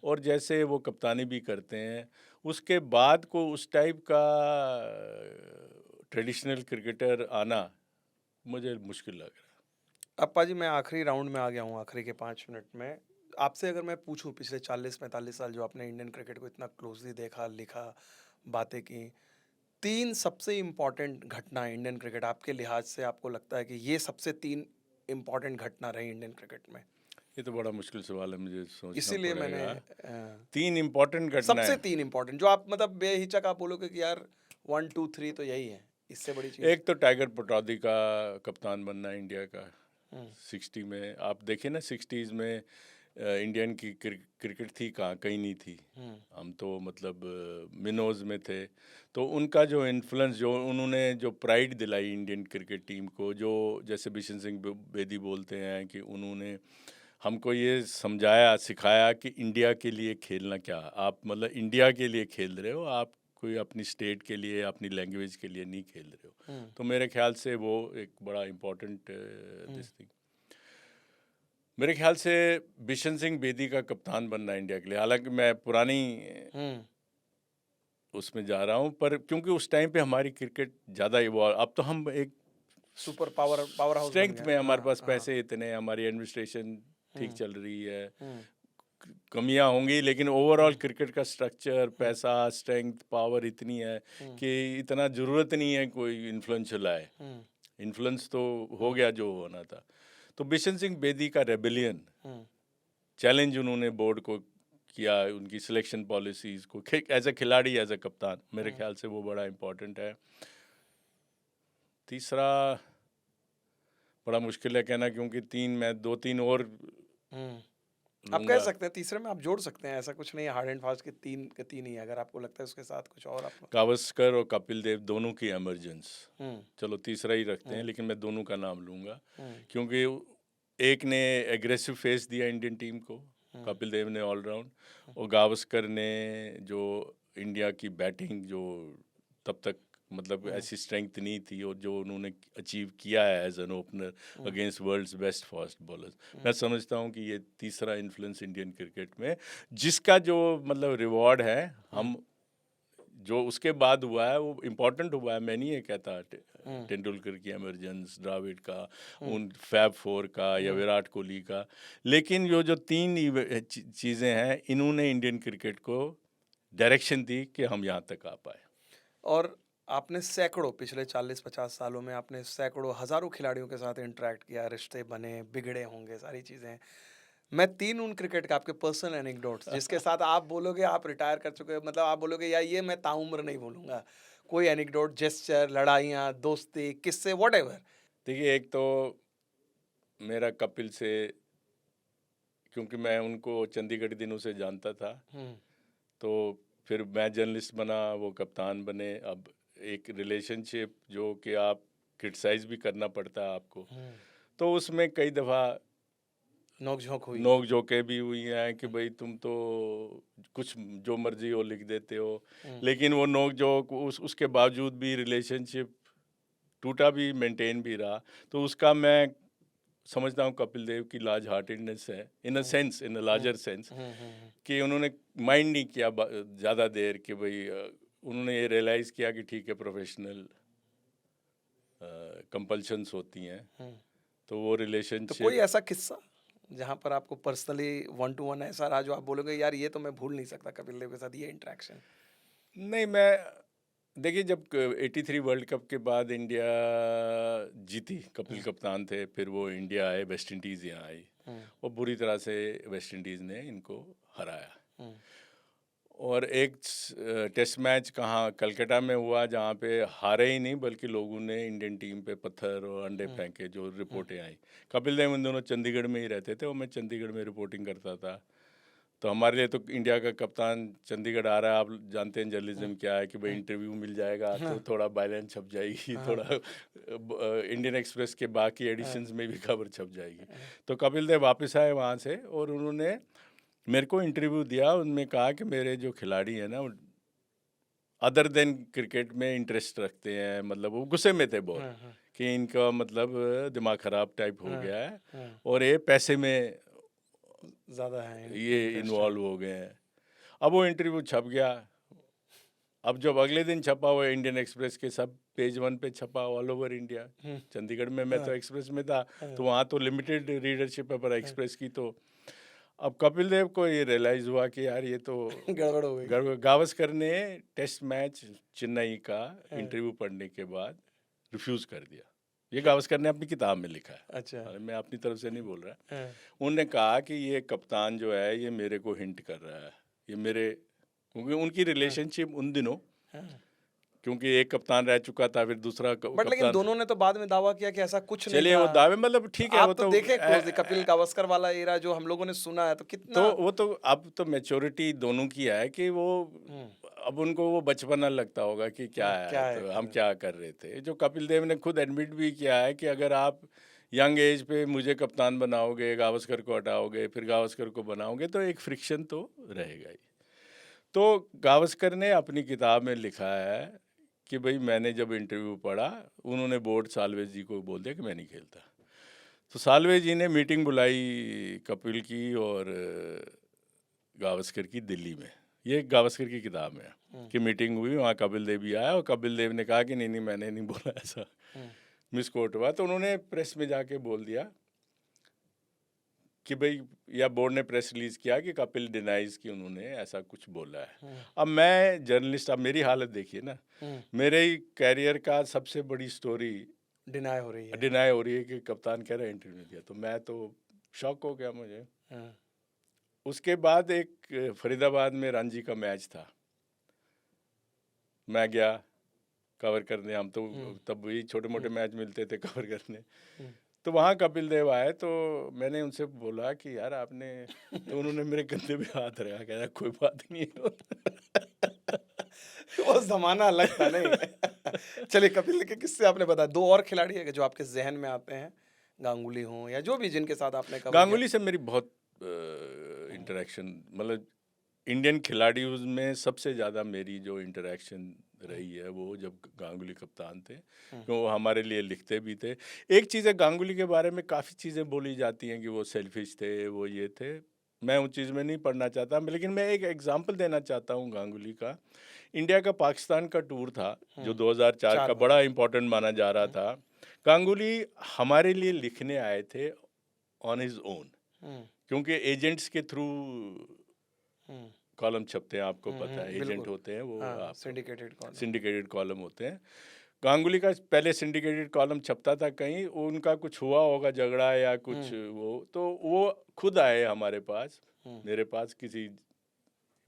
और जैसे वो कप्तानी भी करते हैं। उसके बाद को उस टाइप का ट्रेडिशनल क्रिकेटर आना मुझे मुश्किल लग रहा है। अप्पा जी, मैं आखिरी राउंड में आ गया हूँ, आखिरी के 5 मिनट में। आपसे अगर मैं पूछूं पिछले 40-45 साल जो आपने इंडियन क्रिकेट को इतना क्लोजली देखा, लिखा, बातें की, 3 सबसे इम्पोर्टेंट घटनाएं इंडियन क्रिकेट आपके लिहाज से आपको लगता है कि ये सबसे 3 इम्पोर्टेंट घटना रही इंडियन क्रिकेट में? ये तो बड़ा मुश्किल सवाल है, मुझे सोचना इसीलिए मैंने पड़ेगा। 3 इम्पोर्टेंट सबसे घटनाएं। 3 इम्पोर्टेंट जो आप मतलब बेहिचक आप बोलोगे कि यार 1 2 3 तो यही है, इससे बड़ी चीज़। एक तो टाइगर पटौदी का कप्तान बनना इंडिया का हम्म, 60 में। आप देखिए ना 60s में इंडियन की क्रिकेट थी कहाँ, कहीं नहीं थी। हम तो मतलब मिनोज में थे। तो उनका जो इन्फ्लुएंस, जो उन्होंने जो प्राइड दिलाई इंडियन क्रिकेट टीम को, जो जैसे बिशन सिंह बेदी बोलते हैं कि उन्होंने हमको ये समझाया सिखाया कि इंडिया के लिए खेलना क्या, आप मतलब इंडिया के लिए खेल रहे हो, आप कोई अपनी स्टेट के लिए, अपनी लैंग्वेज के लिए नहीं खेल रहे हो। तो मेरे ख्याल से वो एक बड़ा इम्पोर्टेंट दिस थिंग। मेरे ख्याल से बिशन सिंह बेदी का कप्तान बनना इंडिया के लिए, हालांकि मैं पुरानी उसमें जा रहा हूँ, पर क्योंकि उस टाइम पे हमारी क्रिकेट ज़्यादा इवॉल्व, अब तो हम एक सुपर पावर हाउस बन स्ट्रेंथ गया। में, हमारे हाँ, पास हाँ। पैसे इतने हैं, हमारी एडमिनिस्ट्रेशन ठीक चल रही है। हम्म, कमियां होंगी लेकिन ओवरऑल क्रिकेट का स्ट्रक्चर, पैसा, स्ट्रेंथ, पावर इतनी है कि इतना ज़रूरत नहीं है कोई इन्फ्लुएंशियल आए। इन्फ्लुएंस तो हो गया जो होना था। तो बिशन सिंह बेदी का रेबेलियन चैलेंज उन्होंने बोर्ड को किया, उनकी सिलेक्शन पॉलिसीज़ को, एज ए खिलाड़ी, एज ए कप्तान, मेरे ख्याल से वो बड़ा इम्पोर्टेंट है। तीसरा बड़ा मुश्किल है कहना, क्योंकि 2-3 और आप कह लूँगा। सकते हैं तीसरे में आप जोड़ सकते हैं, ऐसा कुछ नहीं है हार्ड एंड फास्ट के तीन ही है, अगर आपको लगता है उसके साथ कुछ और आप। गावस्कर और कपिल देव दोनों की एमरजेंस, हम्म, चलो तीसरा ही रखते हैं, लेकिन मैं दोनों का नाम लूँगा। हम्म, क्योंकि एक ने एग्रेसिव फेस दिया इंडियन टीम को, कपिल देव ने ऑलराउंड, और गावस्कर ने जो इंडिया की बैटिंग, जो तब तक मतलब ऐसी स्ट्रेंथ नहीं थी, और जो उन्होंने अचीव किया है as an opener against world's best fast bowlers, मैं समझता हूँ कि ये तीसरा इन्फ्लुएंस इंडियन क्रिकेट में, जिसका जो मतलब रिवॉर्ड है, हम जो उसके बाद हुआ है वो इम्पोर्टेंट हुआ है, मैं नहीं ये कहता हम्म, तेंदुलकर की एमरजेंस, द्रविड़ का, हम्म, उन फैब फोर का या विराट कोहली का, लेकिन जो तीन चीज़ें हैं इन्होंने इंडियन क्रिकेट को डायरेक्शन दी कि हम यहाँ तक आ पाए। और आपने सैकड़ों पिछले 40-50 सालों में आपने सैकड़ों हज़ारों खिलाड़ियों के साथ इंटरैक्ट किया, रिश्ते बने, बिगड़े होंगे, सारी चीज़ें। मैं 3 उन क्रिकेट के आपके पर्सनल एनेक्डोट्स जिसके साथ आप बोलोगे आप रिटायर कर चुके हो, मतलब आप बोलोगे यार ये मैं ताउम्र नहीं भूलूँगा। कोई एनेक्डोट, जेस्चर, लड़ाइयाँ, दोस्ती, किस्से व्हाटएवर। देखिए, एक तो मेरा कपिल से, क्योंकि मैं उनको चंडीगढ़ दिनों से जानता था, हुँ, तो फिर मैं जर्नलिस्ट बना, वो कप्तान बने। अब एक रिलेशनशिप जो कि आप क्रिटिसाइज़ भी करना पड़ता है आपको, हुँ। तो उसमें कई दफ़ा नोक-झोंक हुई। नोक झोंकें भी हुई हैं कि भाई तुम तो कुछ जो मर्जी हो लिख देते हो, हुँ, लेकिन वो नोक झोंक उसके बावजूद भी रिलेशनशिप टूटा भी, मेंटेन भी रहा। तो उसका मैं समझता हूँ कपिल देव की लार्ज हार्टेडनेस है, इन अ हुँ, सेंस, इन अ हुँ, लार्जर सेंस, हुँ, हुँ, हुँ, कि उन्होंने माइंड नहीं किया ज़्यादा देर कि भाई उन्होंने ये रियलाइज़ किया कि ठीक है, प्रोफेशनल कंपल्शंस होती हैं, हुँ। तो वो तो कोई रिलेशनशिप। ऐसा किस्सा जहाँ पर आपको पर्सनली वन टू वन ऐसा रहा जो आप बोलोगे यार ये तो मैं भूल नहीं सकता कपिल देव के साथ ये इंटरेक्शन। नहीं, मैं देखिए, जब 83 वर्ल्ड कप के बाद इंडिया जीती, कपिल हुँ, कप्तान थे, फिर वो इंडिया आए, वेस्ट इंडीज़ यहाँ आई, हुँ, और बुरी तरह से वेस्ट इंडीज़ ने इनको हराया। हुँ, और एक टेस्ट मैच कहाँ कलकत्ता में हुआ, जहाँ पे हारे ही नहीं बल्कि लोगों ने इंडियन टीम पे पत्थर और अंडे हुँ, फेंके, जो हुँ, रिपोर्टें आई। कपिल देव उन दोनों चंडीगढ़ में ही रहते थे और मैं चंडीगढ़ में रिपोर्टिंग करता था। तो हमारे लिए तो इंडिया का कप्तान चंडीगढ़ आ रहा है, आप जानते हैं हुँ, जर्नलिज्म क्या है, कि भाई हुँ, इंटरव्यू मिल जाएगा हाँ, तो थोड़ा बाइलाइन छप जाएगी, हाँ, थोड़ा इंडियन एक्सप्रेस के बाकी हाँ, एडिशंस में भी खबर छप जाएगी। हाँ, तो कपिल देव वापस आए वहाँ से और उन्होंने मेरे को इंटरव्यू दिया। उनमें कहा कि मेरे जो खिलाड़ी हैं ना, अदर देन क्रिकेट में इंटरेस्ट रखते हैं, मतलब वो गुस्से में थे बहुत हाँ, हाँ, कि इनका मतलब दिमाग ख़राब टाइप हो हाँ, गया है हाँ, और ये पैसे में ज़्यादा है ये इंटरेस्ट है। इन्वॉल्व हो गए हैं। अब वो इंटरव्यू छप गया। अब जब अगले दिन छपा, वो इंडियन एक्सप्रेस के सब पेज वन पे छपा, ऑल ओवर इंडिया। हुँ, चंडीगढ़ में मैं हाँ, तो एक्सप्रेस में था, हाँ, तो वहाँ तो लिमिटेड रीडरशिप है, पर हाँ, एक्सप्रेस की तो। अब कपिल देव को ये रियलाइज़ हुआ कि यार ये तो गड़बड़ हो गई। गावस्कर ने टेस्ट मैच चेन्नई का हाँ, इंटरव्यू पढ़ने के बाद रिफ्यूज़ कर दिया। ये कि गावस्कर ने अपनी किताब में लिखा है, अच्छा, मैं अपनी तरफ से नहीं बोल रहा। हाँ, उन्होंने कहा कि ये कप्तान जो है ये मेरे को हिंट कर रहा है, ये मेरे, क्योंकि उनकी हाँ, रिलेशनशिप उन दिनों, हाँ। क्योंकि एक कप्तान रह चुका था, फिर दूसरा बट लेकिन कप्तान। दोनों ने तो बाद में दावा किया कि ऐसा कुछ नहीं चलिए था। वो दावे, मतलब ठीक है, वो आप तो तो देखे क्लोज़ली कपिल गावस्कर वाला एरा जो हम लोगों ने सुना है तो तो कितना। वो तो अब तो मैच्योरिटी दोनों की है कि वो, हुँ, अब उनको वो बचपना लगता होगा कि क्या हाँ, है, क्या है तो कर हम रहे क्या कर रहे थे। जो कपिल देव ने खुद एडमिट भी किया है कि अगर आप यंग एज पे मुझे कप्तान बनाओगे, गावस्कर को हटाओगे, फिर गावस्कर को बनाओगे, तो एक फ्रिक्शन तो रहेगा ही। तो गावस्कर ने अपनी किताब में लिखा है कि भाई मैंने जब इंटरव्यू पढ़ा, उन्होंने बोर्ड साल्वे जी को बोल दिया कि मैं नहीं खेलता। तो साल्वे जी ने मीटिंग बुलाई कपिल की और गावस्कर की दिल्ली में। ये गावस्कर की किताब में है हुँ, कि मीटिंग हुई, वहाँ कपिल देव भी आया और कपिल देव ने कहा कि नहीं नहीं, मैंने नहीं बोला ऐसा, हुँ, मिसकोट हुआ। तो उन्होंने प्रेस में जाके बोल दिया कि भाई, या बोर्ड ने प्रेस रिलीज किया कि कपिल डिनाइज कि उन्होंने ऐसा कुछ बोला है। हुँ, अब मैं जर्नलिस्ट, अब मेरी हालत देखिए ना, हुँ, मेरे ही कैरियर का सबसे बड़ी स्टोरी डिनाई हो रही है। डिनाई हो रही है कि कप्तान कह रहा है इंटरव्यू दिया, तो मैं तो शॉक हो गया मुझे। हाँ, उसके बाद एक फरीदाबाद में रणजी का मैच था, मैं गया कवर करने। हम तो हुँ, तब वही छोटे मोटे हुँ, मैच मिलते थे कवर करने। हुँ। तो वहाँ कपिल देव आए, तो मैंने उनसे बोला कि यार आपने, तो उन्होंने मेरे कंधे पे हाथ रखा, कह रहा कोई बात नहीं है। वो ज़माना अलग था नहीं? चलिए कपिल के किस्से आपने बताया, 2 और खिलाड़ी हैं जो आपके ज़हन में आते हैं? गांगुली हों या जो भी जिनके साथ आपने कवर किया? गांगुली से मेरी बहुत इंटरेक्शन, मतलब इंडियन खिलाड़ियों में सबसे ज़्यादा मेरी जो इंटरेक्शन हुँ, रही है वो जब गांगुली कप्तान थे, हुँ, तो वो हमारे लिए लिखते भी थे। एक चीज़ है, गांगुली के बारे में काफ़ी चीज़ें बोली जाती हैं कि वो सेल्फिश थे, वो ये थे, मैं उस चीज़ में नहीं पढ़ना चाहता, लेकिन मैं एक एग्जांपल देना चाहता हूँ गांगुली का। इंडिया का पाकिस्तान का टूर था जो 2004 4 का बार। बड़ा इम्पोर्टेंट माना जा रहा था। गांगुली हमारे लिए लिखने आए थे ऑन हिज ओन, हुँ, क्योंकि एजेंट्स के थ्रू हुँ, कॉलम छपते हैं, आपको पता है, एजेंट बिल्कुल। होते हैं वो, हाँ, आप सिंडिकेटेड कॉलम। सिंडिकेटेड कॉलम होते हैं। गांगुली का पहले सिंडिकेटेड कॉलम छपता था कहीं, उनका कुछ हुआ होगा झगड़ा या कुछ, तो वो खुद आए हमारे पास, हुँ, मेरे पास किसी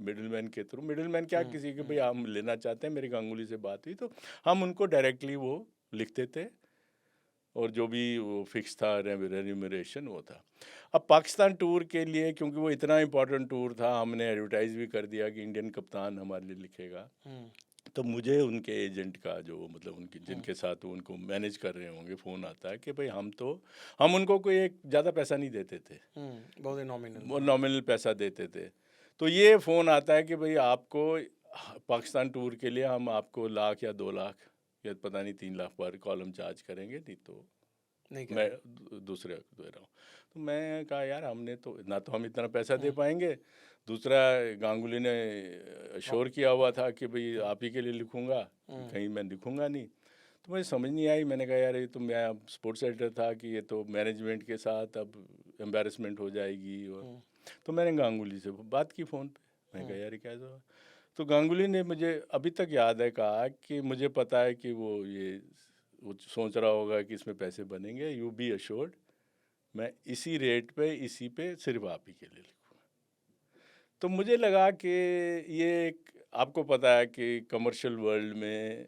मिडिलमैन के थ्रू, मिडिलमैन क्या, किसी के भाई हम लेना चाहते हैं, मेरी गांगुली से बात हुई तो हम उनको डायरेक्टली वो लिखते थे, और जो भी वो फिक्स था रेम्यूनरेशन वो था। अब पाकिस्तान टूर के लिए, क्योंकि वो इतना इम्पोर्टेंट टूर था, हमने एडवर्टाइज भी कर दिया कि इंडियन कप्तान हमारे लिए लिखेगा। हुँ, तो मुझे उनके एजेंट का, जो मतलब उनकी जिनके साथ वो उनको मैनेज कर रहे होंगे, फ़ोन आता है कि भाई हम उनको कोई एक ज़्यादा पैसा नहीं देते थे, बहुत ही नॉमिनल, वो हाँ। नॉमिनल पैसा देते थे। तो ये फ़ोन आता है कि भाई आपको पाकिस्तान टूर के लिए हम आपको लाख या 2 लाख या पता नहीं 3 लाख पर कॉलम चार्ज करेंगे, नहीं तो नहीं मैं करेंगे। दूसरे को दे रहा हूँ। तो मैं कहा यार हमने तो ना, तो हम इतना पैसा दे हुँ, पाएंगे, दूसरा गांगुली ने हाँ, श्योर किया हुआ था कि भाई आप ही के लिए लिखूंगा, हुँ, कहीं मैं लिखूंगा नहीं। तो मुझे समझ नहीं आई, मैंने कहा यार ये तो, मैं अब स्पोर्ट्स एडिटर था, कि ये तो मैनेजमेंट के साथ अब एम्बेरसमेंट हो जाएगी। और हुँ, तो मैंने गांगुली से बात की फ़ोन पे, मैंने कहा हुँ, यार ये कैसा हुआ? तो गांगुली ने मुझे अभी तक याद है कहा कि मुझे पता है कि वो सोच रहा होगा कि इसमें पैसे बनेंगे, यू बी अश्योर्ड, मैं इसी रेट पे, इसी पे सिर्फ आप ही के लिए लिखूँगा। तो मुझे लगा कि ये एक, आपको पता है कि कमर्शियल वर्ल्ड में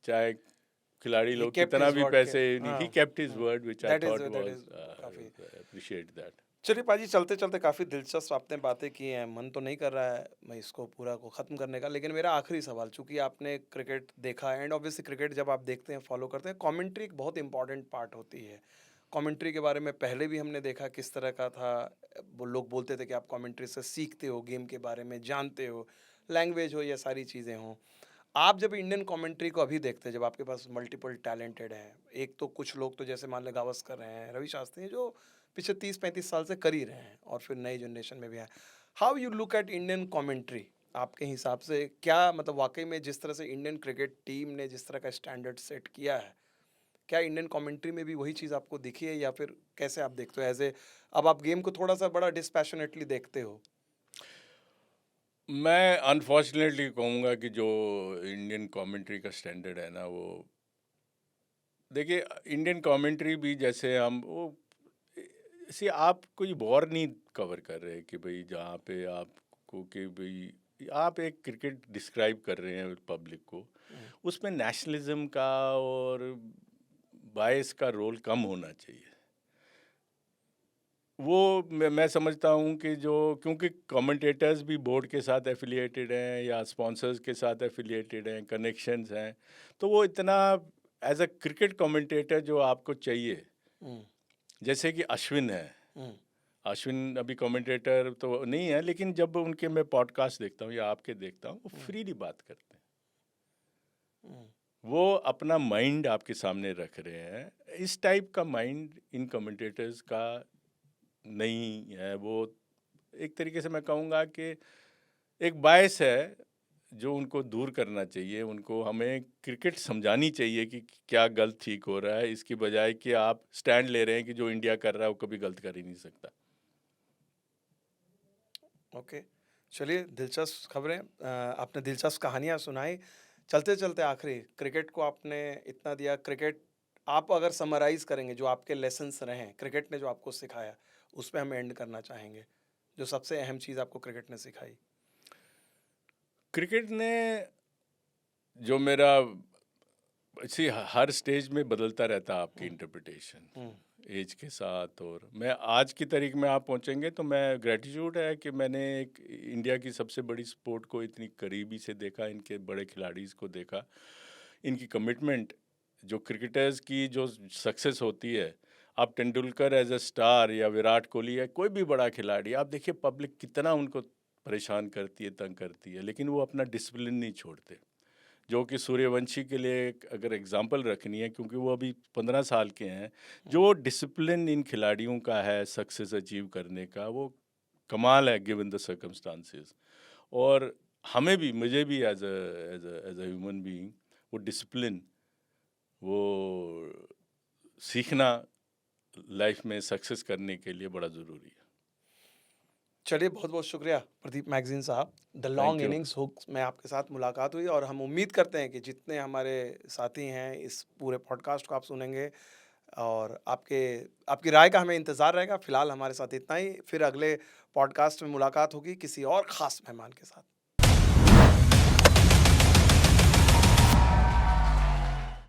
चाहे खिलाड़ी ही लोग केप्ट कितना हिज़ भी वर्ड के पैसे, ही हाँ, kept his word which I thought that was, is काफ़ी अप्रिशिएट दैट। चलिए पाजी चलते-चलते काफ़ी दिलचस्प आपने बातें की हैं, मन तो नहीं कर रहा है मैं इसको पूरा को ख़त्म करने का, लेकिन मेरा आखिरी सवाल चूँकि आपने क्रिकेट देखा एंड ऑब्वियसली क्रिकेट जब आप देखते हैं, फ़ॉलो करते हैं, कमेंट्री एक बहुत इम्पोर्टेंट पार्ट होती है। कमेंट्री के बारे में पहले भी हमने देखा किस तरह का था, वो लोग बोलते थे कि आप कमेंट्री से सीखते हो, गेम के बारे में जानते हो, लैंग्वेज हो या सारी चीज़ें हों। आप जब इंडियन कमेंट्री को अभी देखते हैं, जब आपके पास मल्टीपल टैलेंटेड हैं, एक तो कुछ लोग तो जैसे मान लें गावस्कर हैं, रवि शास्त्री हैं, जो पिछले 30-35 साल से कर ही रहे हैं और फिर नई जनरेशन में भी हैं। How you look at Indian commentary? आपके हिसाब से क्या मतलब वाक़ई में जिस तरह से इंडियन क्रिकेट टीम ने जिस तरह का स्टैंडर्ड सेट किया है, क्या इंडियन कमेंट्री में भी वही चीज़ आपको दिखी है या फिर कैसे आप देखते हो ऐज़ ए अब आप गेम को थोड़ा-सा बड़ा डिस्पैशनेटली देखते हो? मैं अनफॉर्चुनेटली कहूँगा कि जो इंडियन कमेंट्री का स्टैंडर्ड है ना, वो देखिए, इंडियन कमेंट्री भी जैसे हम वो, सी आप कोई वॉर नहीं कवर कर रहे कि भाई जहाँ पे आपको कि भाई आप एक क्रिकेट डिस्क्राइब कर रहे हैं पब्लिक को, हुँ, उसमें नेशनलिज्म का और बायस का रोल कम होना चाहिए। वो मैं समझता हूँ कि जो, क्योंकि कमेंटेटर्स भी बोर्ड के साथ एफिलिएटेड हैं या स्पॉन्सर्स के साथ एफिलिएटेड हैं, कनेक्शंस हैं, तो वो इतना एज अ क्रिकेट कमेंटेटर जो आपको चाहिए, हुँ, जैसे कि अश्विन है, हुँ, अश्विन अभी कमेंटेटर तो नहीं है, लेकिन जब उनके मैं पॉडकास्ट देखता हूँ या आपके देखता हूँ, वो हुँ, फ्रीली बात करते हैं, हुँ, वो अपना माइंड आपके सामने रख रहे हैं। इस टाइप का माइंड इन कमेंटेटर्स का नहीं है। वो एक तरीके से मैं कहूँगा कि एक बायस है जो उनको दूर करना चाहिए। उनको हमें क्रिकेट समझानी चाहिए कि क्या गलत ठीक हो रहा है, इसकी बजाय कि आप स्टैंड ले रहे हैं कि जो इंडिया कर रहा है वो कभी गलत कर ही नहीं सकता। ओके। चलिए दिलचस्प खबरें आपने दिलचस्प कहानियाँ सुनाई। चलते-चलते आखिरी क्रिकेट को आपने इतना दिया क्रिकेट आप अगर समराइज़ करेंगे जो आपके लेसन्स रहे हैं, क्रिकेट ने जो आपको सिखाया, उस पे हम एंड करना चाहेंगे। जो सबसे अहम चीज़ आपको क्रिकेट ने सिखाई? क्रिकेट ने जो मेरा, सी हर स्टेज में बदलता रहता है आपकी हुँ, इंटरप्रिटेशन हुँ, एज के साथ। और मैं आज की तारीख में आप पहुंचेंगे तो मैं ग्रेटिट्यूड है कि मैंने एक इंडिया की सबसे बड़ी स्पोर्ट को इतनी करीबी से देखा, इनके बड़े खिलाड़ीज़ को देखा, इनकी कमिटमेंट, जो क्रिकेटर्स की जो सक्सेस होती है। आप तेंदुलकर एज अ स्टार या विराट कोहली या कोई भी बड़ा खिलाड़ी, आप देखिए पब्लिक कितना उनको परेशान करती है, तंग करती है, लेकिन वो अपना डिसिप्लिन नहीं छोड़ते। जो कि सूर्यवंशी के लिए अगर एग्जांपल रखनी है, क्योंकि वो अभी 15 साल के हैं, हुँ, जो डिसिप्लिन इन खिलाड़ियों का है सक्सेस अचीव करने का, वो कमाल है गिवन द सर्कमस्टांसेस। और हमें भी, मुझे भी एज अ ह्यूमन बीइंग वो डिसिप्लिन, वो सीखना लाइफ में सक्सेस करने के लिए बड़ा ज़रूरी है। चलिए, बहुत-बहुत शुक्रिया प्रदीप मैगज़ीन साहब। The long thank you. Innings hooks में आपके साथ मुलाकात हुई और हम उम्मीद करते हैं कि जितने हमारे साथी हैं इस पूरे पॉडकास्ट को आप सुनेंगे और आपकी राय का हमें इंतज़ार रहेगा। फ़िलहाल हमारे साथ इतना ही, फिर अगले पॉडकास्ट में मुलाकात होगी किसी और ख़ास मेहमान के साथ।